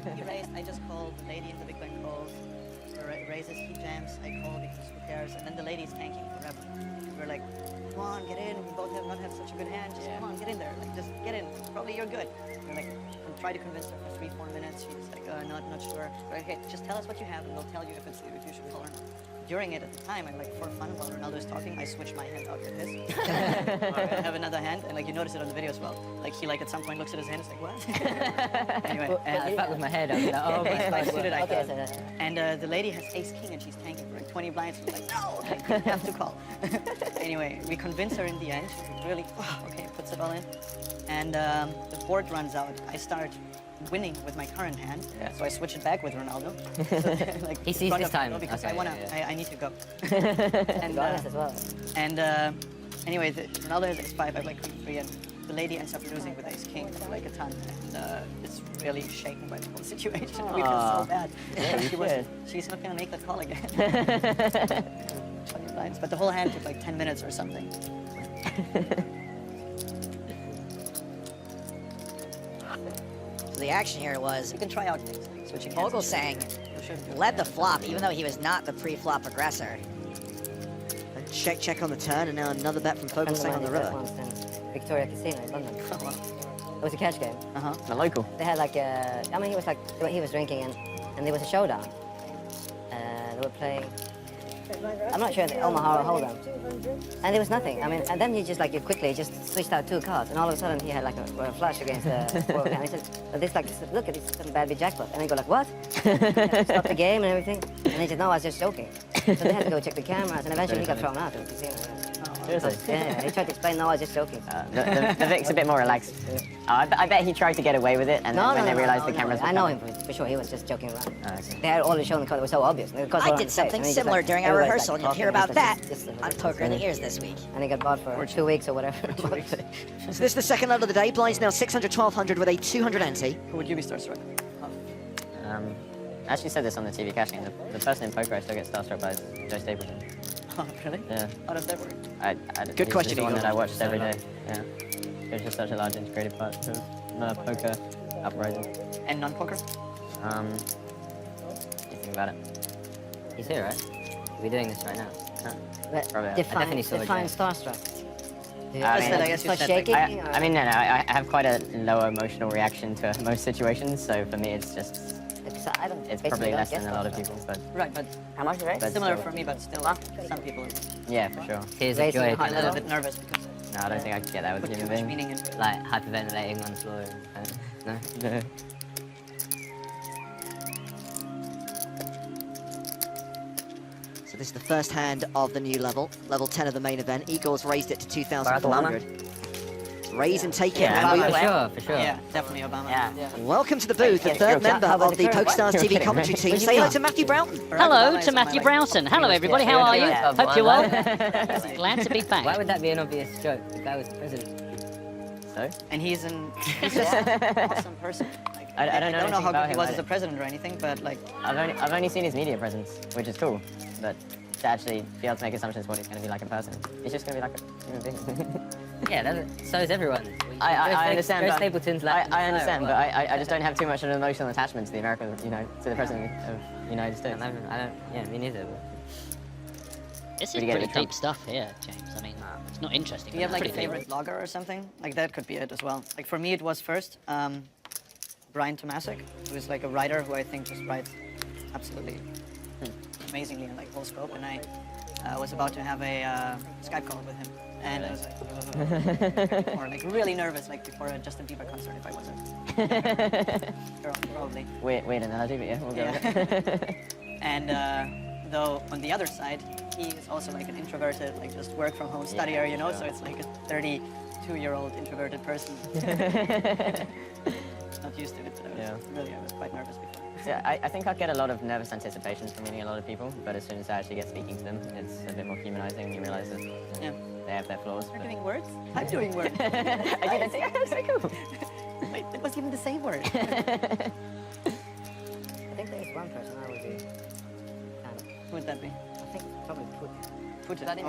he raised, I just called, the lady in the big blind calls, raises, he jams, I call because who cares, and then the lady's tanking forever. We're like, come on, get in, we both have not have such a good hand, just come on, get in there, like, just get in, probably you're good. We're like, try to convince her for 3-4 minutes, she's like, not sure. We're like, okay, just tell us what you have and we'll tell you if you should call or not. During it at the time, I'm like, for fun, while Ronaldo's talking, I switch my hand out with his. I have another hand, and like you notice it on the video as well. Like he like at some point looks at his hand, it's like, what? Anyway, and I fuck with my head. I'm like, oh my god. And the lady has ace king, and she's tanking for like 20 blinds. We're like, no, like, you have to call. Anyway, we convince her in the end. She really, okay, puts it all in, and the board runs out. I start winning with my current hand, so I switch it back with Ronaldo. So, like, he sees this time because I wanna, I need to go. And as well. And anyway, Ronaldo has ace 5, I have like queen 3, and the lady ends up losing with ace king for like a ton, and it's really shaken by the whole situation. We feel so bad. Yeah, she's not gonna make that call again. 20 blinds, but the whole hand took like 10 minutes or something. The action here was you can try out things like switching hands. Vogel saying led the flop even though he was not the pre-flop aggressor. And check on the turn, and now another bet from Vogel saying on the river. Victoria Casino in London. Oh, wow. It was a cash game. A local. They had like a, I mean, he was drinking and there was a showdown. They were playing, I'm not sure, the Omaha Hold'em. And there was nothing. I mean, and then he just like, quickly just switched out 2 cards, and all of a sudden he had like a flush against the forward hand. He said, this like, look at this bad bit jackpot. And they go like, what? Stop the game and everything. And he said, no, I was just joking. So they had to go check the cameras, and eventually he got thrown out of the casino. Seriously? Yeah, he tried to explain, no, I was just joking. The Vic's a bit more relaxed. I bet he tried to get away with it, and then when they realized the cameras were I know coming. him for sure, he was just joking around. Okay. They had already shown the card, it was so obvious. I did something similar during our rehearsal, and you'll hear about that on Poker in the Ears this week. And he got bought for 2 weeks or whatever. So this is the second level of the day. Blinds now 600, 1200 with a 200 ante. Who would you be starstruck? I actually said this on the TV cash game. The person in poker I still get starstruck by is Joe Stapleton. Oh, really? Yeah. How does that work? Good question, He's the one Eagle. that I watched every day. Yeah. It's just such a large integrated part of poker uprising. And non-poker? You think about it. He's here, right? We're doing this right now. Probably. Define starstruck. I mean, I guess you Start said, shaking? I mean, no, I have quite a low emotional reaction to most situations, so for me it's just, it's probably less than a lot of people, but... Right, but How much, right? similar for me, but still, some people Yeah, for sure. Here's are a joy. a little bit nervous because No, I don't think I could get that with put a too human much being. meaning into it. Like hyperventilating on the floor. No? So this is the first hand of the new level, level 10 of the main event. Eagles raised it to 2,400. Raise and take it. Yeah, for sure. Yeah, definitely Obama. Yeah. Welcome to the booth, the third member of the PokerStars TV commentary team. Say hello to Matthew Broughton. Hello to Matthew Broughton. Hello everybody, how are you? Yeah. Hope you're well. Glad to be Why back. would that be an obvious joke if I was the president? So? And he's just an awesome person. Like, I don't know how anything good about he him. was as a president or anything, but like... I've only seen his media presence, which is cool, but to actually be able to make assumptions what he's going to be like in person, he's just going to be like a human being. Yeah, so is everyone. I understand, Joe but Stapleton's like... I understand, but I just don't have too much of an emotional attachment to the American, to the president of the United States. I don't, yeah, me neither. This is Pretty good pretty with Trump. deep stuff here, James. I mean, it's not interesting. Do you have but like a it's pretty favorite blogger or something? Like that could be it as well. Like for me it was first Brian Tomasic, who is like a writer who I think just writes absolutely amazingly in like whole scope, and I was about to have a Skype call with him, and I was like, or like really nervous, like before a Justin Bieber concert if I wasn't. Probably. Weird analogy, but yeah, we'll go with it. And though on the other side, he is also like an introverted, like just work from home studier, you know, so it's like a 32-year-old introverted person. Not used to it, but I was quite nervous before. Yeah, I think I'd get a lot of nervous anticipation from meeting a lot of people, but as soon as I actually get speaking to them, it's a bit more humanizing and you realize that they have their flaws. You're doing words? I'm doing words. I did that thing, that's so cool. Wait, it was even the same word. I think there's one person I would be Who would that be? I think probably Putin. I mean,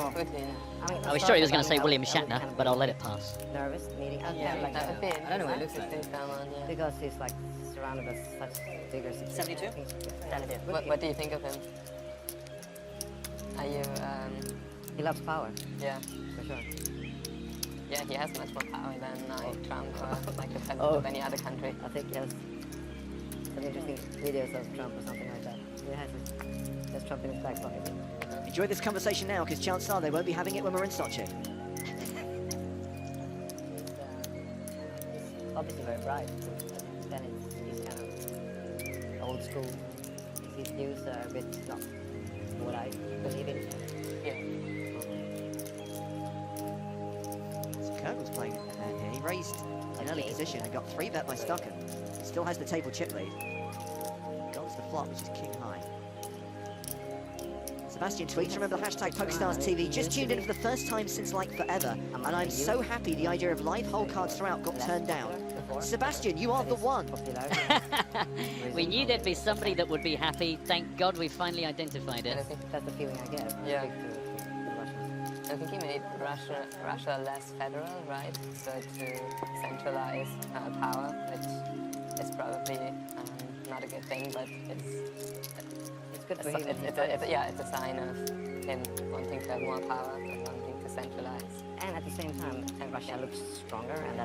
I was sure he was going to say William Shatner, but I'll let it pass. Nervous meeting. Yeah, like like I don't know what it looks like. Because he's like surrounded by such figures. 72? What do you think of him? Are you, He loves power, yeah. for sure. Yeah, he has much more power than Trump or like the president of any other country. I think he has some interesting videos of Trump or something like that. He has Trump in his back pocket. Enjoy this conversation now, because chances are they won't be having it when we're in Sochi. He's obviously very bright. Then he's kind of old school. His views are a bit not what I believe in. So Kirk was playing a hand here. He raised an early position and got 3-bet by Stocken. Still has the table chip lead. Goes the flop, which is king high. Sebastian tweets, remember the hashtag PokerStars TV, just tuned in for the first time since like forever, and I'm so happy the idea of live hole cards throughout got turned down. Sebastian, you are the one. We knew there'd be somebody that would be happy. Thank God we finally identified it. That's the feeling I get. Yeah. Speak to the Russians. I think he made Russia less federal, right? So to centralize power, which is probably not a good thing, but It's good for him. it's a sign of him wanting to have more power and wanting to centralize. And at the same time, Russia looks stronger, and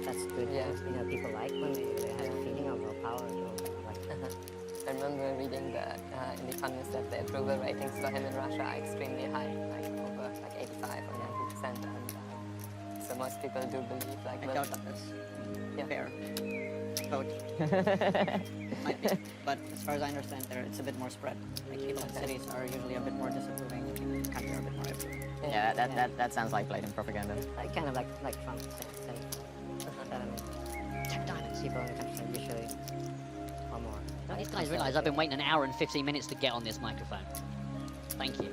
that's good. Yeah. You know, people like when they have a feeling of power. I remember reading that in The Economist that the approval ratings for him in Russia are extremely high, like over like 85 or 90%, and so most people do believe like. I doubt that that's Yeah. fair vote. Might be. But as far as I understand, it's a bit more spread. Like people in cities are usually a bit more disapproving, and people in the country are a bit more approving. Yeah, that sounds like blatant propaganda. Like kind of like Trump said. 10 diamonds. People in the countryside usually or more. Don't these guys realise I've been waiting an hour and 15 minutes to get on this microphone? Thank you.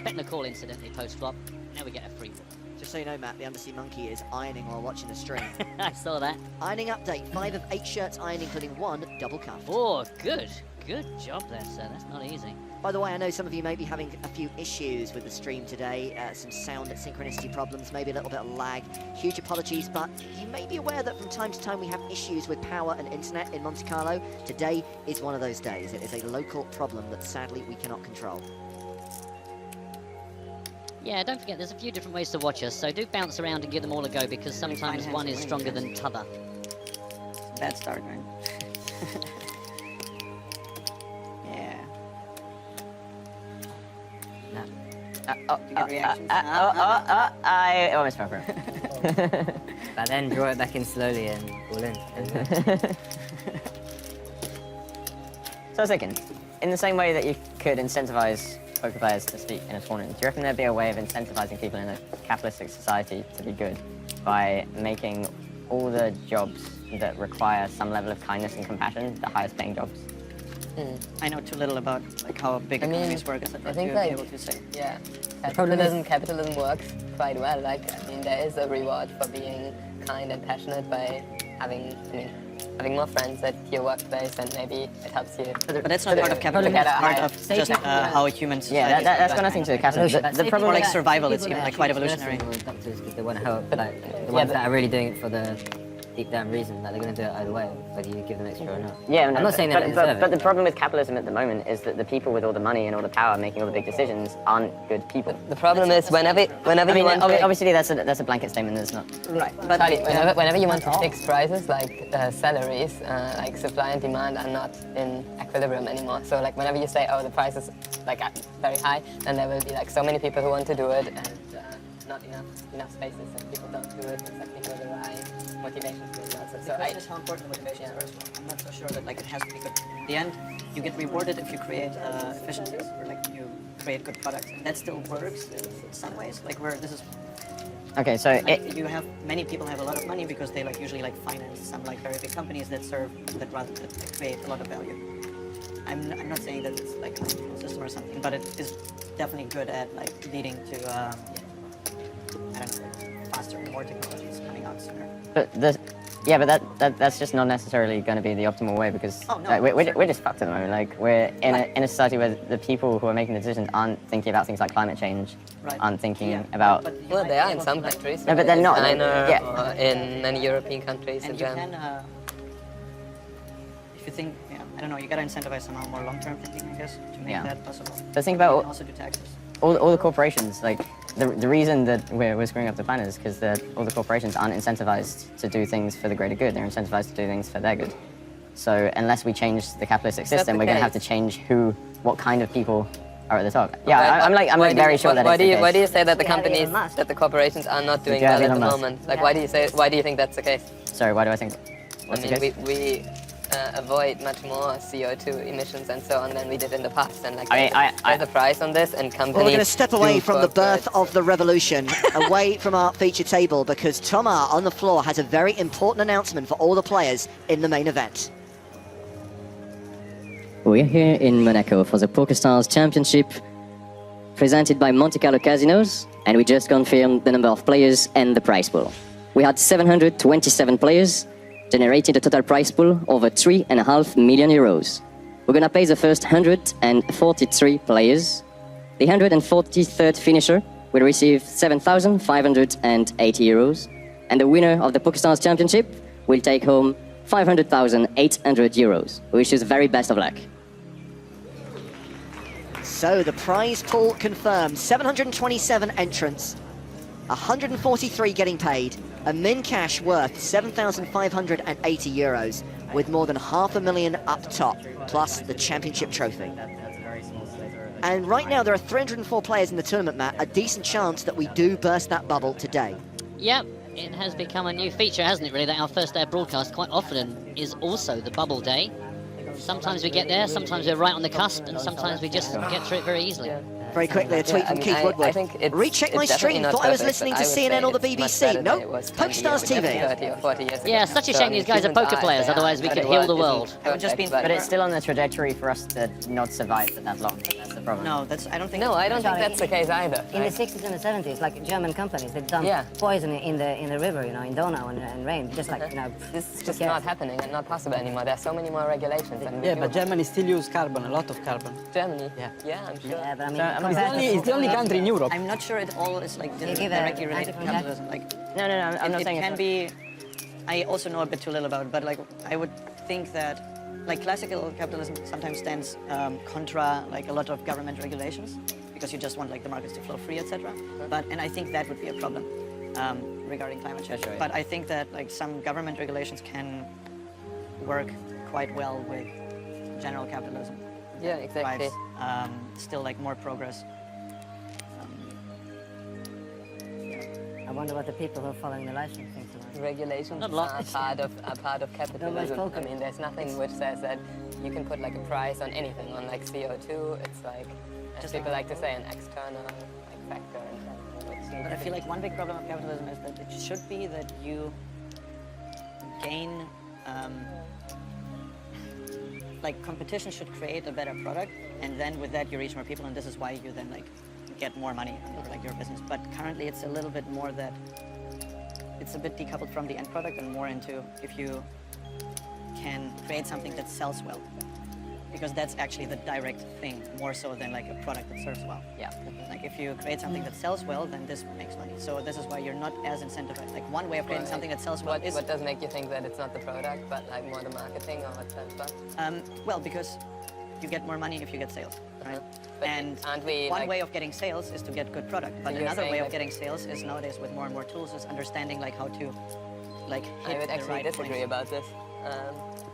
Betting a call incidentally post-flop. Now we get a free one. Just so you know, Matt, the Undersea Monkey is ironing while watching the stream. I saw that. Ironing update, 5 of 8 shirts ironed, including 1 double cuff. Oh, good. Good job there, sir. That's not easy. By the way, I know some of you may be having a few issues with the stream today, some sound synchronicity problems, maybe a little bit of lag. Huge apologies, but you may be aware that from time to time we have issues with power and internet in Monte Carlo. Today is one of those days. It is a local problem that sadly we cannot control. Yeah, don't forget, there's a few different ways to watch us, so do bounce around and give them all a go, because sometimes one is stronger than t'other. Bad start, right? Yeah. Good reactions. I almost fell for it. But then draw it back in slowly and all in. So I was thinking, in the same way that you could incentivize poker players to speak in a tournament, do you reckon there'd be a way of incentivizing people in a capitalistic society to be good by making all the jobs that require some level of kindness and compassion the highest paying jobs? I know too little about like how big economies work, etc. I think to like, be able to say. yeah, problem is- capitalism works quite well. Like, I mean, there is a reward for being kind and passionate by having more friends at your workplace, and maybe it helps you. But that's not part of capitalism. It's part of just how humans. Yeah, that's got nothing to do with capitalism. The problem More like is survival. It's even like quite evolutionary. Doctors, because they want to help, like the ones that are really doing it for the deep down reason, like they're going to do it either way, whether you give them extra or not. Yeah, I'm not saying they don't deserve but it. the problem with capitalism at the moment is that the people with all the money and all the power making all the big decisions aren't good people. The problem is whenever I you mean, want to, obviously that's a blanket statement. That's not Right. but whenever you want to fix prices, like salaries, like supply and demand are not in equilibrium anymore. So like whenever you say, oh, the price is like very high, then there will be like so many people who want to do it, and not enough spaces, and people don't do it. It's like people rely motivation to do it. So Because it's how important motivation is first of all. I'm not so sure that like it has to be good. In the end, you get rewarded if you create efficiencies or like you create good products. And that still works in some ways. Like where this is, okay. So like, you have many people have a lot of money because they like usually like finance some like very big companies that like, create a lot of value. I'm not saying that it's like a system or something, but it is definitely good at like leading to I don't know, faster, more technologies coming out sooner. But that's just not necessarily going to be the optimal way, because Oh, no, like, we're certainly. just fucked at the moment. Like we're in a society where the people who are making the decisions aren't thinking about things like climate change, Right. aren't thinking Yeah, about. but you well, might they be are in able some to, like, countries. No, but they're not. China, Yeah. or in many European countries And in you general. can if you think, yeah, I don't know, you gotta incentivize somehow more long-term thinking, I guess, to make Yeah. that possible. But think And about also do taxes. all the corporations, like the reason that we're screwing up the planet is because all the corporations aren't incentivized to do things for the greater good. They're incentivized to do things for their good. So unless we change the capitalistic system, we're going to have to change what kind of people are at the top. Yeah, I'm very sure that why it's do the you case. why do you say that the Yeah, Elon companies Musk. that the corporations are not doing Yeah, well at Elon the Musk. moment? Like Yeah. why do you think that's the case? Sorry, why do I think? I What's the mean, case? we avoid much more CO2 emissions and so on than we did in the past. And like, I mean, there's a price on this, and companies. Well, we're going to step away do from the birth corporate- of the revolution, away from our feature table, because Thomas on the floor has a very important announcement for all the players in the main event. We're here in Monaco for the PokerStars Championship, presented by Monte Carlo Casinos, and we just confirmed the number of players and the prize pool. We had 727 players, generating a total prize pool over 3.5 million euros. We're gonna pay the first 143 players. The 143rd finisher will receive 7,580 euros, and the winner of the PokerStars Championship will take home 500,800 euros. We wish you the very best of luck. So the prize pool confirmed, 727 entrants, 143 getting paid, a min cash worth 7,580 euros, with more than 500,000 up top, plus the championship trophy. And right now there are 304 players in the tournament, Matt, a decent chance that we do burst that bubble today. Yep, it has become a new feature, hasn't it, really, that our first day of broadcast quite often is also the bubble day. Sometimes we get there, sometimes we're right on the cusp, and sometimes we just get through it very easily. Very quickly, a tweet Yeah, from I mean, Keith Woodward. I think Recheck my it's definitely stream, not thought I was perfect, listening but to I would say CNN or the it's much BBC. better No, than it was 20 PokerStars years, TV. 30 or 40 years ago. Yeah, such a So, shame I mean, these guys are humans poker players, there, otherwise we but could it heal was- the isn't world. It would just be- perfect, But it's still on the trajectory for us to not survive for that long. That's the problem. No, I don't think. No, I don't think Sorry. that's the case either. In the 60s and the 70s, like German companies, they dumped Yeah. poison in the river, you know, in Donau and Rhine, just like, you know. This is just Yeah. not happening and not possible anymore. There's so many more regulations. And we Yeah, do but have- Germany still use carbon, a lot of carbon. Germany. Yeah. Yeah, I'm sure. Yeah, but I mean, So, I mean, compared to- It's the only country in Europe. I'm not sure it all is like You give a directly related to answer for that? capitalism. Like, No, I'm not it saying can it's be. I also know a bit too little about it, but like I would think that like classical capitalism sometimes stands contra like a lot of government regulations because you just want like the markets to flow free, etc. And I think that would be a problem regarding climate change. Sure, yeah. But I think that like some government regulations can work quite well with general capitalism. Yeah, exactly. Provides, still like more progress. I wonder what the people who are following the live stream think about it. Regulations Not a lot. are part of capitalism. poker. I mean, there's nothing which says that you can put like a price on anything. On like CO2, it's like, as Just people like to say, an external like factor. And But I feel like one big problem of capitalism is that it should be that you gain, like competition should create a better product, and then with that you reach more people, and this is why you then like get more money for like your business. But currently it's a little bit more that it's a bit decoupled from the end product and more into if you can create something that sells well, because that's actually the direct thing more so than like a product that serves well. Yeah. Like if you create something that sells well, then this makes money. So this is why you're not as incentivized. Like one way of creating something that sells well is what does make you think that it's not the product, but like more the marketing or what's that about? well, because you get more money if you get sales, right? But And aren't we, one like- way of getting sales is to get good product. But you're another saying way of that- getting sales is nowadays with more and more tools is understanding like how to like hit I would the actually right disagree points. about this.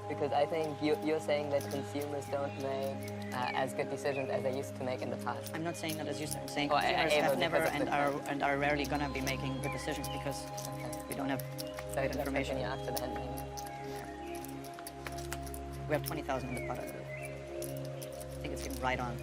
Because I think you're saying that consumers don't make as good decisions as they used to make in the past. I'm not saying that as you said. I'm saying Oh, consumers able have never because of the and are rarely gonna be making good decisions because we don't have So good let's information. continue after the handling. We have 20,000 in the product. I think it's getting right on.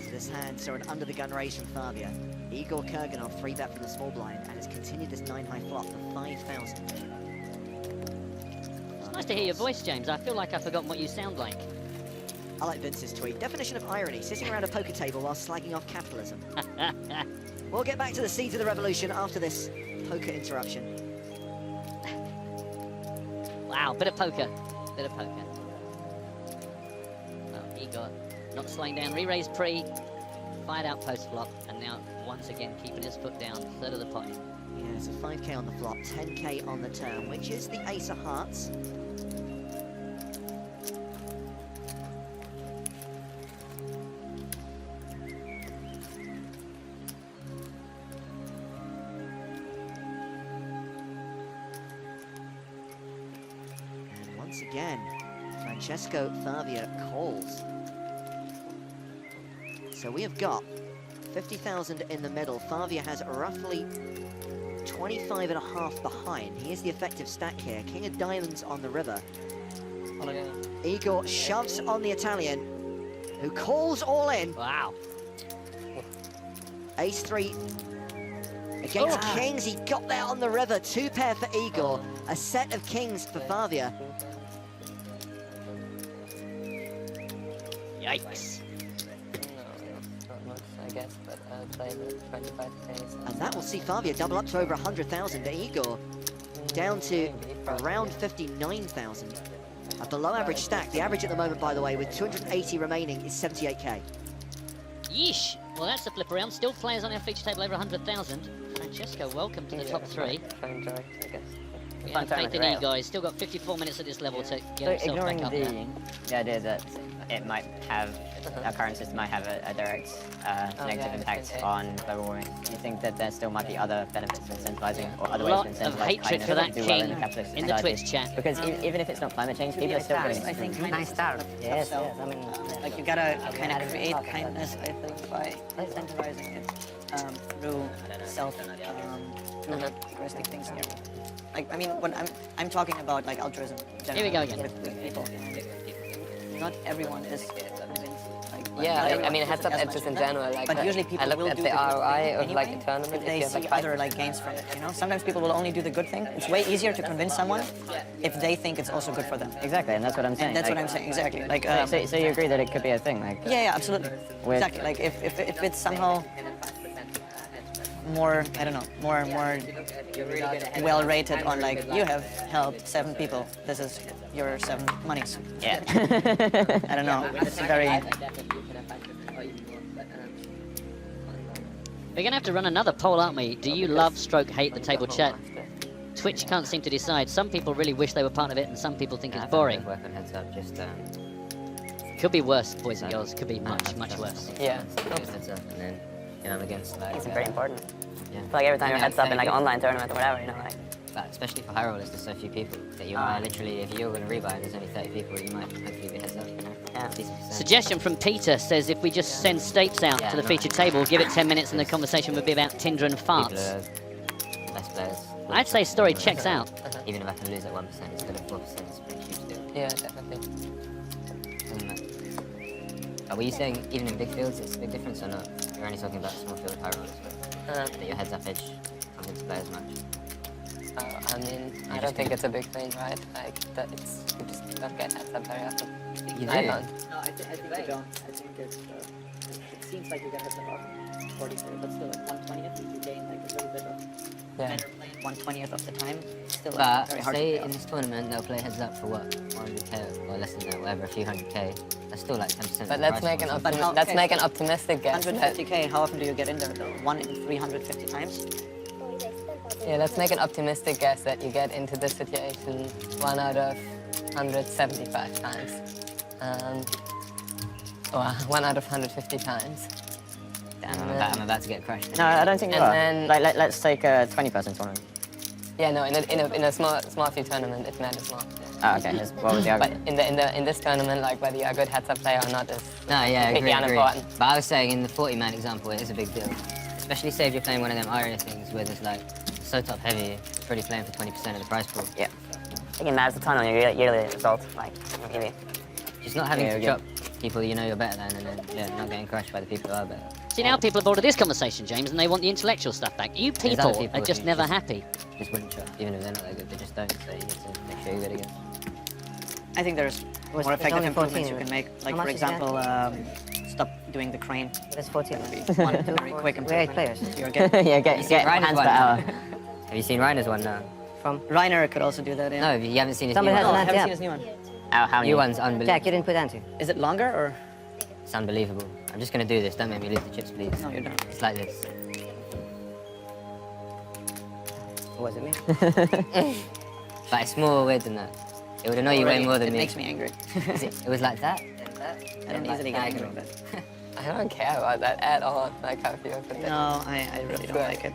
So this hand saw an under-the-gun raise from Fabio. Igor Kurganov 3-bet from the small blind and has continued this 9-high flop for 5,000. It's nice to hear your voice, James. I feel like I've forgotten what you sound like. I like Vince's tweet. Definition of irony, sitting around a poker table while slagging off capitalism. We'll get back to the seeds of the revolution after this poker interruption. Wow, bit of poker. Bit of poker. Well, Igor not slowing down. Re-raise pre, fired out post flop, and now once again keeping his foot down, third of the pot. Yeah, so 5k on the flop, 10k on the turn, which is the ace of hearts. And once again, Francesco Favia calls. So we have got 50,000 in the middle. Favia has roughly 25.5 behind. He is the effective stack here. King of diamonds on the river. Igor shoves on the Italian, who calls all in. Wow. Ace 3 against kings. He got there on the river. 2 pair for Igor. A set of kings for Favia. Yikes. Not much, I guess, but I'll play the 25k. And that will see Favia double up to over 100,000. Igor down to around 59,000. A below average stack. The average at the moment, by the way, with 280 remaining, is 78k. Yeesh. Well, that's the flip around. Still players on our feature table over 100,000. Francesco, welcome to the top 3. Fun direct, I guess. Yeah, faith in you guys. Still got 54 minutes at this level to get So himself ignoring back up there. the idea that it might have, our current system might have a direct negative impact on global warming, do you think that there still might be other benefits of incentivizing or other Lot ways to of incentivize hatred kindness for that to do king well in, capitalist in the society? Twitch chat. Because even if it's not climate change, people are still getting I think Nice start. Yes, yes. I mean, like you gotta kind of create kindness, I think, by incentivizing it through altruistic things here. Like, I mean, when I'm talking about like altruism. Here we go again. With people. Not everyone is convinced. Like, Yeah, not I mean, everyone heads up has edges in much of that. general. Like, But usually people I looked will at do the the good ROI thing of anyway, like a tournament. if If they you have see like other like gains from it. You know, sometimes people will only do the good thing. It's way easier to convince someone if they think it's also good for them. Exactly, and that's what I'm saying. And that's like, what I'm saying. Exactly. Like. So you agree that it could be a thing, like? Yeah, absolutely. With- Exactly. Like if it's somehow more, I don't know, more well rated on like you have helped 7 people. This is your 7 monies. Yeah. I don't know. It's very. We're going to have to run another poll, aren't we? Do you love stroke hate the table chat? Twitch can't seem to decide. Some people really wish they were part of it, and some people think it's boring. Work on heads up, just Could be worse, boys and girls. Could be much, much worse. Yeah. heads up, and then I'm against like. It's very important. Yeah. Like every time your head's up in like an online tournament or whatever, you know, like. But especially for high rollers, there's so few people that you are literally, if you're going to rebuy and there's only 30 people, you might hopefully be heads up, you know? Yeah. Decent percent. Suggestion from Peter says if we just send Stapes out to the feature table, give it 10 minutes, and the conversation would be about Tinder and People farts. are best players. I'd say story checks out. Even if I can lose at 1% instead of 4%, it's a pretty huge deal. Yeah, definitely. Were you saying even in big fields it's a big difference or not? You're only talking about small field high rollers, but that your heads up edge comes into play as much. I mean, I don't think it's a big thing, right? Like, that it's, you just don't get heads up very often. You I do? don't. No, I think you don't. I think it's. It seems like you get heads up often, 40, but still like 1/20th. You gain like a little bit of better play 1/20th of the time. Still like, very But hard say to in this tournament they'll play heads up for what, 100k or less than that, whatever, a few 100k. That's still like 10%. But let's make an But how- let's okay, make an so optimistic guess. 150k. How often do you get in there though? 1 in 350 times. Yeah, let's make an optimistic guess that you get into this situation 1 out of 175 times. Or 1 out of 150 times. Damn, I'm about to get crushed. No, I don't think you And are. then- Like, let's take a 20-person tournament. Yeah, no, in a small few tournament, it matters more. Oh, okay. What was the But argument? in this tournament, like whether you're a good heads-up player or not is No, yeah, completely agree. unimportant. But I was saying in the 40-man example, it is a big deal. Especially say if you're playing one of them area things where there's like so top heavy, it's already playing for 20% of the prize pool. Yeah. I think it matters a ton on your yearly result. Like, maybe. Just not having Yeah, to okay. drop people you know you're better than, and then not getting crushed by the people who are better. See, now people are bored of this conversation, James, and they want the intellectual stuff back. You There's people other people are just who never just- happy. Just wouldn't drop, even if they're not that good, they just don't. So you need to make sure you're good again. I think there's was- more it's effective only improvements 14, you can make. Like, much for is that? example, stop doing the crane. There's 14. One very quick We're 8 improvement. players. You're getting. Yeah, Have you get seen Reiner's hands one per now? hour. Have you seen Reiner's one now? From Reiner could also do that. Yeah. No, you haven't seen his Somebody new has No, one. I an haven't anti-app. seen his new one. How many? New one's unbelievable. Jack, you didn't put anti. Is it longer or? It's unbelievable. I'm just gonna do this. Don't make me lose the chips, please. No, you're not. It's like this. Was it me? But it's more weird than that. It would annoy you way more than it me. Makes me angry. It was like that, then that, I don't easily get angry, but I don't care about that at all. Like how I feel for that. no, I really don't like it.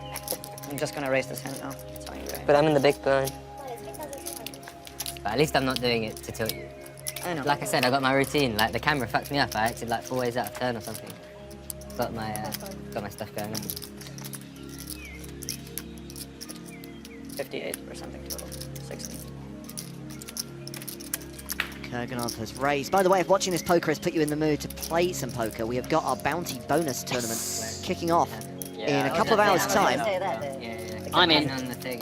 I'm just gonna raise this hand now. That's all I'm doing. But I'm in the big blind. but at least I'm not doing it to tilt you. I know. Like I said, I got my routine. Like the camera fucked me up. I acted like 4 ways out of turn or something. Got my stuff going on. 58 or something total. 60. Kurganov has raised. By the way, if watching this poker has put you in the mood to play some poker, we have got our bounty bonus tournament kicking off in a couple of hours' time. I'm in.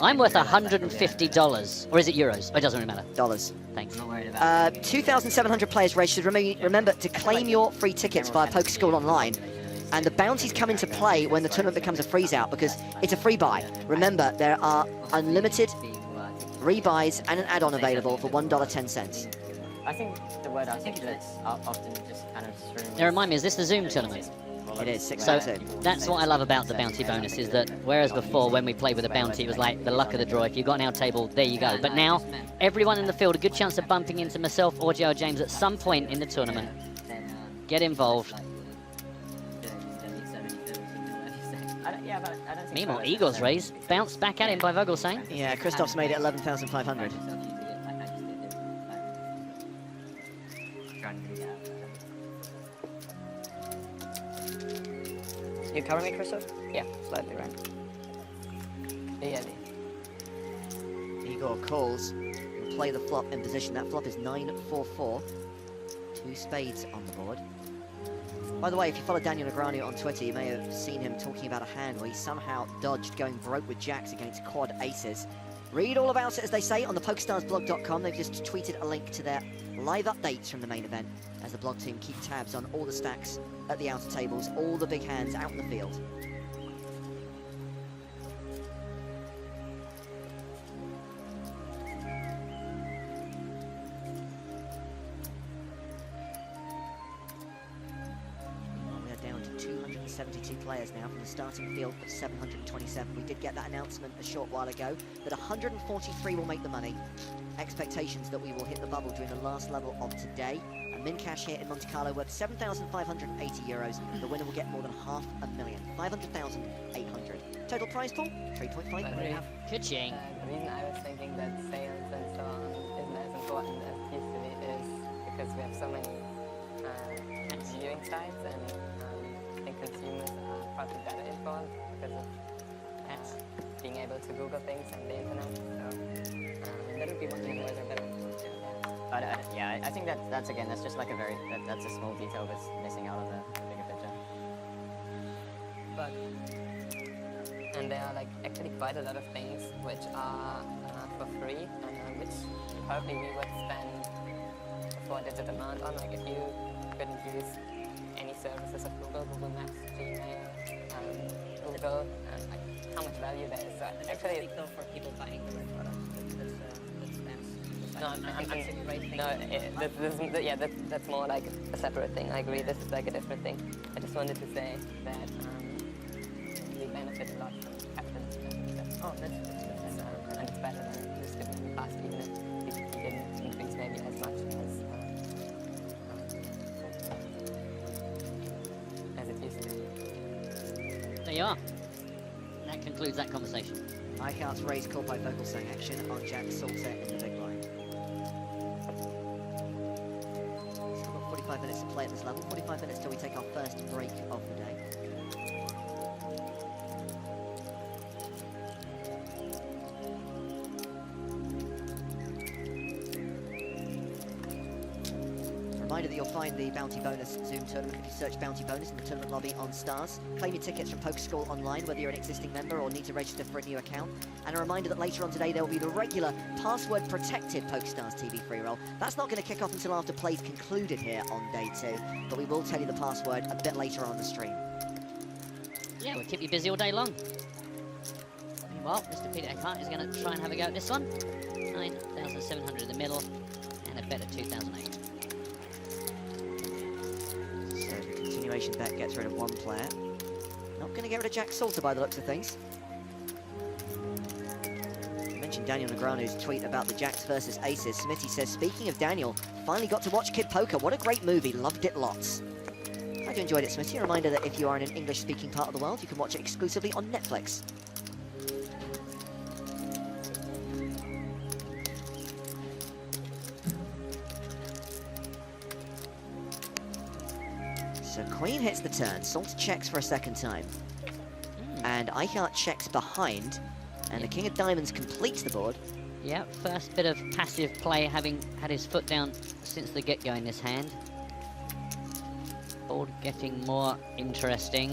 I'm worth $150. Or is it euros? Oh, it doesn't really matter. Dollars. Thanks. 2,700 players registered. Remember to claim your free tickets via Poker School Online. And the bounties come into play when the tournament becomes a freeze out because it's a free buy. Remember, there are unlimited rebuys and an add-on available for $1.10. I think the word articulates often just kind of streams. Now remind me, is this the Zoom tournament? It is, 6 So out of 2. that's what I love about the bounty bonus is that whereas before when we played with a bounty it was like the luck of the draw. If you got on our table, there you go. But now everyone in the field, a good chance of bumping into myself or Joe James at some point in the tournament. Get involved. Meanwhile, Eagles raise. Bounced back at him by Vogelsang. Yeah, Christoph's made it 11,500. You cover me, Christoph? Yeah. Slightly, right? Yeah. Igor calls and play the flop in position. That flop is 9-4-4. 2 spades on the board. By the way, if you follow Daniel Negreanu on Twitter, you may have seen him talking about a hand where he somehow dodged going broke with jacks against quad aces. Read all about it, as they say, on the PokerStarsblog.com. They've just tweeted a link to their live updates from the main event, as the blog team keep tabs on all the stacks at the outer tables, all the big hands out in the field. We're down to 272 players now from the starting field of 727. We did get that announcement a short while ago that 143 will make the money. Expectations that we will hit the bubble during the last level of today. A min cash here in Monte Carlo worth 7,580 euros. The winner will get more than $500,000. 500,800. Total prize pool, 3.5 million. Ka-ching. The reason I was thinking that sales and so on isn't as important as it used to be is because we have so many viewing sites, and I think consumers are probably better informed because of being able to Google things on the internet. So that would be one thing where they're better informed. But yeah, I think that's again, that's just like a very, that's a small detail that's missing out of the bigger picture. And there are like actually quite a lot of things which are for free, and which probably we would spend a 4-digit amount on. Like if you couldn't use any services of Google Maps, Gmail, Google, like how much value there is. So actually, though for people buying the right product. That's more like a separate thing. I agree. This is like a different thing. I just wanted to say that we benefit a lot from captains. Oh, that's good. And it's better than it used to be in the past, even if we didn't increase maybe as much as it used to. There you are. That concludes that conversation. Eichhart's raise called by Vogelsang. Action on Jack Salter in the big line. Still got 45 minutes to play at this level. 45 minutes till we take our first break of the day. Reminder that you'll find the Bounty Bonus Zoom tournament if you search Bounty Bonus in the tournament lobby on Stars. Claim your tickets from Poker School Online, whether you're an existing member or need to register for a new account. And a reminder that later on today there will be the regular password-protected PokerStars TV free roll. That's not going to kick off until after play's concluded here on day 2, but we will tell you the password a bit later on the stream. Yeah, we'll keep you busy all day long. Meanwhile, Mr. Peter Eckhart is going to try and have a go at this one. 9,700 in the middle, and a bet of 2,008. So continuation bet gets rid of one player. Not going to get rid of Jack Salter by the looks of things. I mentioned Daniel Negreanu's tweet about the Jacks versus Aces. Smitty says, speaking of Daniel, finally got to watch Kid Poker. What a great movie, loved it lots. Glad you enjoyed it, Smitty. A reminder that if you are in an English-speaking part of the world, you can watch it exclusively on Netflix. So Queen hits the turn, Salter checks for a second time. And Eichhardt checks behind, and the King of Diamonds completes the board. Yeah, first bit of passive play, having had his foot down since the get-go in this hand. Board getting more interesting.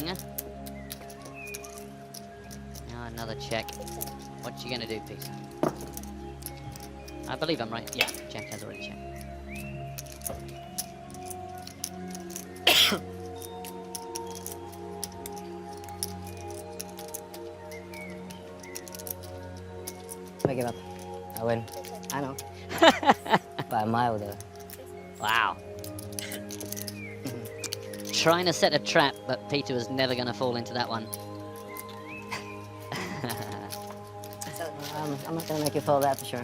Now another check. What you gonna do, Peter? I believe I'm right. Yeah, Jack has already checked. I give up. I win. I know. By a mile, though. Wow. Trying to set a trap, but Peter was never going to fall into that one. I'm not going to make you fall that for sure.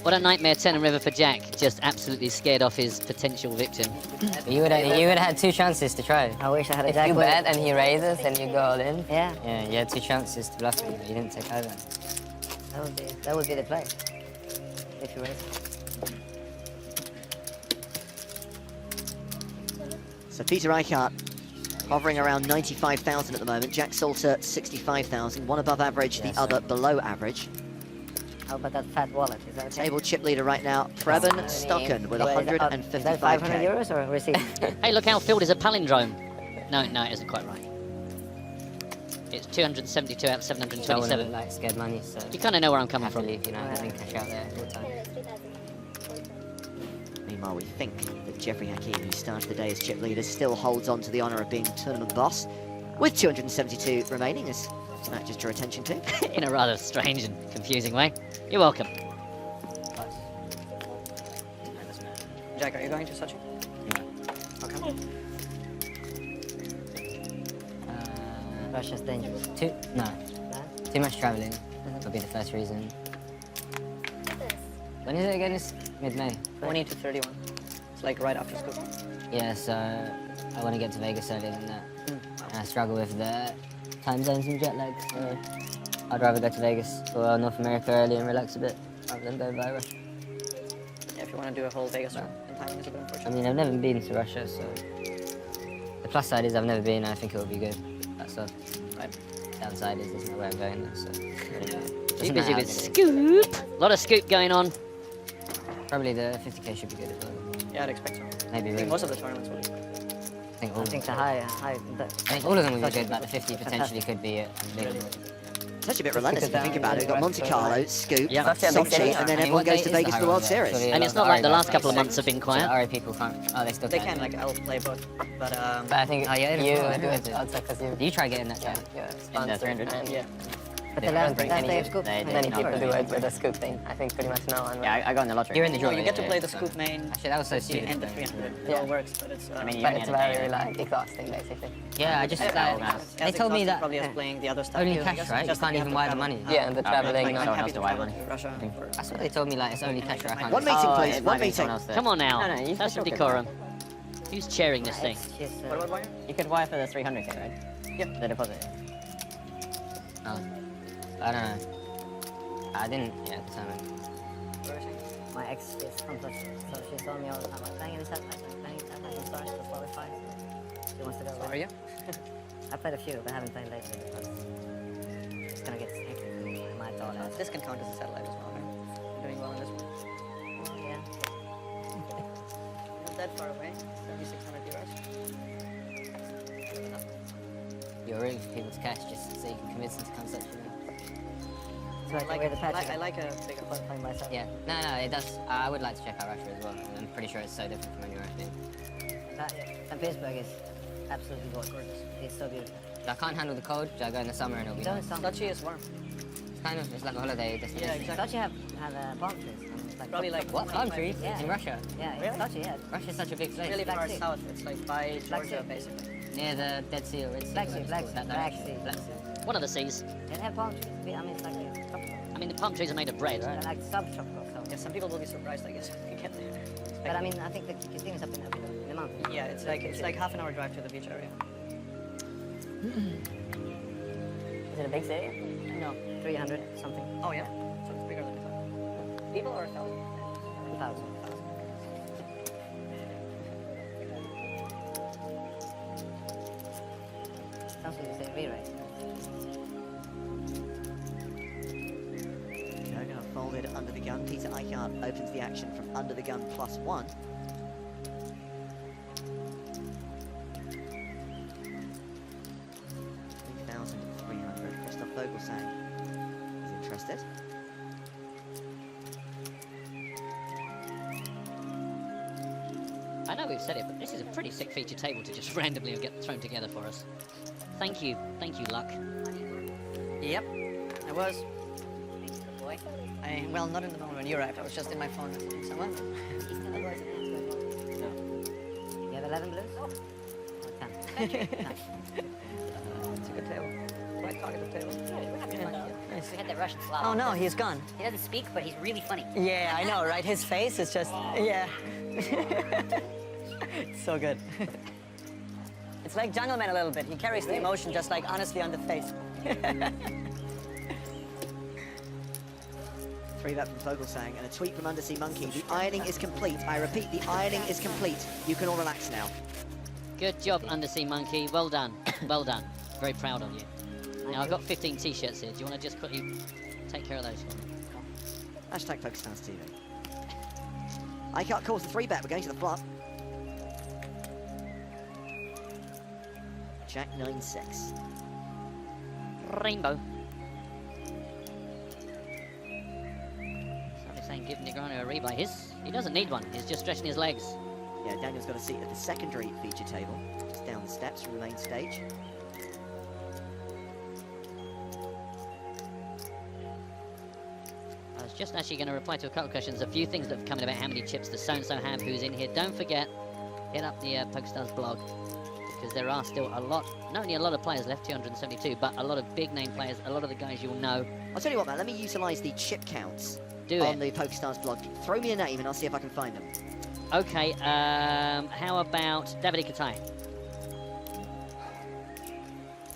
What a nightmare turn and river for Jack. Just absolutely scared off his potential victim. You would have had 2 chances to try. I wish I had a If jack. you bet and he raises, then you go all in. Yeah. Yeah, you had 2 chances to bluff me, but you didn't take either. That would be the play. If you raise. So Peter Eichhardt hovering around 95,000 at the moment. Jack Salter 65,000. One above average, the other below average. How about that fat wallet? Is that okay? Table chip leader right now, Preben Stocken with Is that 500 155k. euros or receipt? Hey, look how filled is a palindrome. No, it isn't quite right. It's 272 out of I 727. like scared money, so You kind of know where I'm coming have to from. leave, you know, having cash out there all the time. Meanwhile, we think that Jeffrey Hakeem, who started the day as chip leader, still holds on to the honour of being tournament boss, with 272 remaining, as Matt just drew attention to. In a rather strange and confusing way. You're welcome. Jack, are you going to Sochi? Okay. Russia's dangerous. Too much travelling would be the first reason. When is it again? It's mid-May. 20 to 31. It's like right after school. Yeah, so I want to get to Vegas earlier than that. And I struggle with the time zones and jet lag, so I'd rather go to Vegas or North America early and relax a bit rather than go by Russia. Yeah, if you want to do a whole Vegas run in timing, it's a bit I unfortunate. mean, I've never been to Russia, so the plus side is I've never been. I think it will be good. That's all. Right. Downside is there's no way I'm going there, so. Too busy with scoop. A lot of scoop going on. Probably the 50k should be good as well. Yeah, I'd expect so. Maybe I really. think most of the tournaments will be. I think all I of think them. I think all of them will be Such a good, but the 50 potentially could be a big one. It's actually a bit relentless if you think about it. We've got Monte Carlo, Scoop, Yeah. Sochi, and then everyone goes to Vegas for the World Series. And it's not like the last couple of months have been So quiet. the RA people can't. Oh, they still They can. can, like, I'll play both. But, But I think Oh, yeah, you it's would do good. it. I'd say because you try getting that chance. In the 300. yeah. But the last day of scoop. They Many not people really do it do with a scoop thing. I think pretty much no one. Yeah, I got in the lottery. You're in the draw. No, you get to yeah, play the so- scoop main Actually, that was so stupid. and the 300. It Yeah. all works, but it's... I mean, you But only it's had to pay very it. like exhausting, basically. Yeah, I just They told me that probably as playing the other stuff. only too, I cash, guess. right? You Just can't that even have to wire the travel. money. Yeah, and the traveling. like not- someone happy else to to wire travel money. to Russia for... That's what they told me. Like it's only cash where I can't. One meeting, Oh, please. it One might be someone meeting. else there. Come on now. No, you Have some could decorum. Who's chairing this thing? What about wire? You could wire for the 300k, right? Yep. The deposit. Oh, I don't know. I didn't. Yeah, at the time. My ex is complex, so she told me all the time, I'm playing in set, I'm playing in set, I'm stars, that's what we find. She wants to go. Are you? I played a few, but I haven't played lately because it's gonna get hectic. My daughter. This can count as a satellite as well, right? You're doing well on this one. Oh, yeah. Not that far away. 7,600 euros. You're really for people's cash just so you can convince them to come search for them. So I wear the patch. I like a bigger one. playing myself. Yeah. No, it does. I would like to check out Russia as well. I'm pretty sure it's so different from anywhere I've been. St. Petersburg is absolutely gorgeous. It's so beautiful. I can't handle the cold. I go in the summer and it'll be Don't nice. sound Sochi is warm. It's kind of it's like a holiday destination. Yeah, Sochi have palm trees. Like Probably like What? Palm trees? Yeah. In Russia? Yeah, Really? Sochi, yeah. Russia's such a big place. Really Black far Sea. south. It's like by Black Georgia, Sea. basically. Near the Dead Sea or Red Sea. Black Sea, Black Sea, That Black direction. Sea. Black Sea. One of the seas. They have palm trees. I mean, it's like a tropical. I mean, the palm trees are made of bread, They're right? like subtropical. So. Yeah, some people will be surprised, I guess, when they get there. But I mean, I think the thing is up in the mountain. Yeah, it's like half an hour drive to the beach area. Is it a big city? No, 300 something. Oh yeah, so it's bigger than I thought. People or 1,000? 1,000. Sounds like you say re-race. Kogan folded under the gun. Peter Eichhardt opens the action from under the gun +1. $3,300. Christoph Vogelsang is interested. I know we've said it, but this is a pretty sick feature table to just randomly get thrown together for us. Thank you, Luck. Yep, I was. Boy. Well, not in the moment when you arrived. I was just in my phone with someone. You have 11 blues? Oh. 10. It's a good table. Quite targeted table. We had that Russian Slav. Oh no, he's gone. He doesn't speak, but he's really funny. Yeah, I know, right? His face is just, yeah. It's so good. It's like Jungle Man a little bit. He carries the emotion just like honestly on the face. 3-bet from Vogelsang and a tweet from Undersea Monkey. The ironing is complete. I repeat, the ironing is complete. You can all relax now. Good job, Undersea Monkey. Well done. Well done. Very proud of you. Now, I've got 15 t-shirts here. Do you want to just quickly take care of those for me? Hashtag PokerStars TV. Eichhardt calls the 3-bet. We're going to the flop. Jack 9-6. Rainbow. Somebody's saying give Negreanu a replay. He doesn't need one. He's just stretching his legs. Yeah, Daniel's got a seat at the secondary feature table, just down the steps from the main stage. I was just actually going to reply to a couple of questions. A few things that have come in about how many chips the so-and-so have, who's in here. Don't forget, hit up the PokerStars blog, because there are still a lot, not only a lot of players left, 272, but a lot of big-name players, a lot of the guys you'll know. I'll tell you what, man, let me utilise the chip counts Do on it. the PokerStars blog. Throw me a name and I'll see if I can find them. Okay, how about Davide Katai?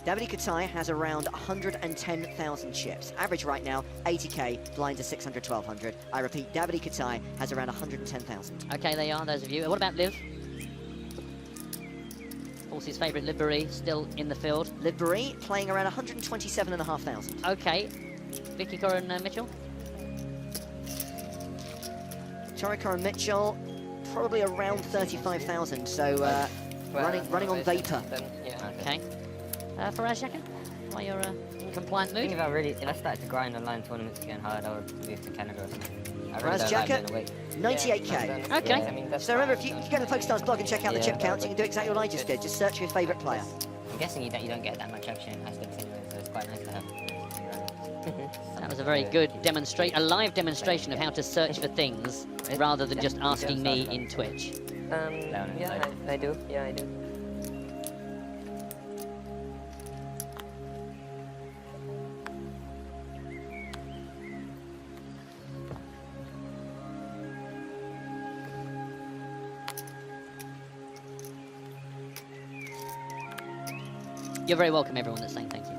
Davide Katai has around 110,000 chips. Average right now, 80k, blinds are 600, 1200. I repeat, Davide Katai has around 110,000. Okay, they are, those of you. What about Liv? Force's favourite, Liv Barry, still in the field. Liv Barry playing around 127,500. Okay, Vicky Corin Mitchell? Toriko and Mitchell, probably around 35,000, so running on vapor. Yeah. Okay. Faraz Shaka, while you're in compliant I think mood? if I started to grind online tournaments again hard, I would move to Canada or something. I Faraz don't Jaka, like being away. 98k. Yeah, Okay. I mean, that's So remember, fine. if you go to the PokerStars blog and check out the Yeah, chip counts, but- you can do exactly what I just did. Just search your favourite player. I'm guessing you don't get that much action in high-stakes anyway, so it's quite nice to have. That was a very good a live demonstration of how to search for things, rather than just asking me in Twitch. Yeah, I do. Yeah, I do. You're very welcome, everyone that's saying thank you.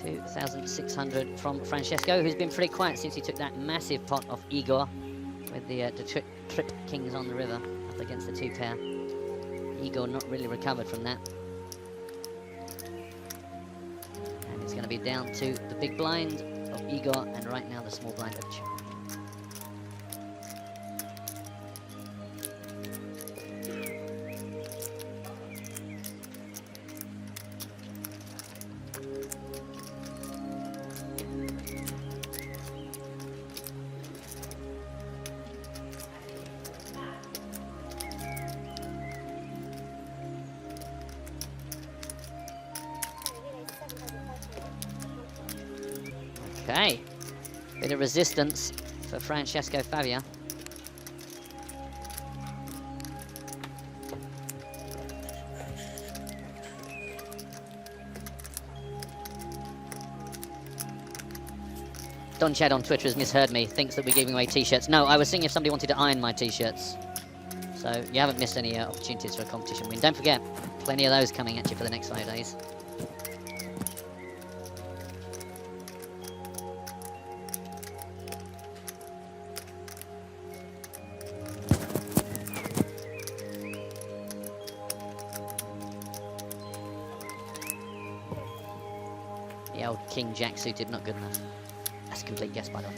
$2,600 from Francesco, who's been pretty quiet since he took that massive pot off Igor with the Trip Kings on the river up against the two pair. Igor not really recovered from that. And it's going to be down to the big blind of Igor and right now the small blind of Ch. Okay, bit of resistance for Francesco Favia. Don Chad on Twitter has misheard me, thinks that we're giving away t-shirts. No, I was seeing if somebody wanted to iron my t-shirts. So you haven't missed any opportunities for a competition win. Don't forget, plenty of those coming at you for the next 5 days. The old King Jack suited, not good enough. That's a complete guess, by the way.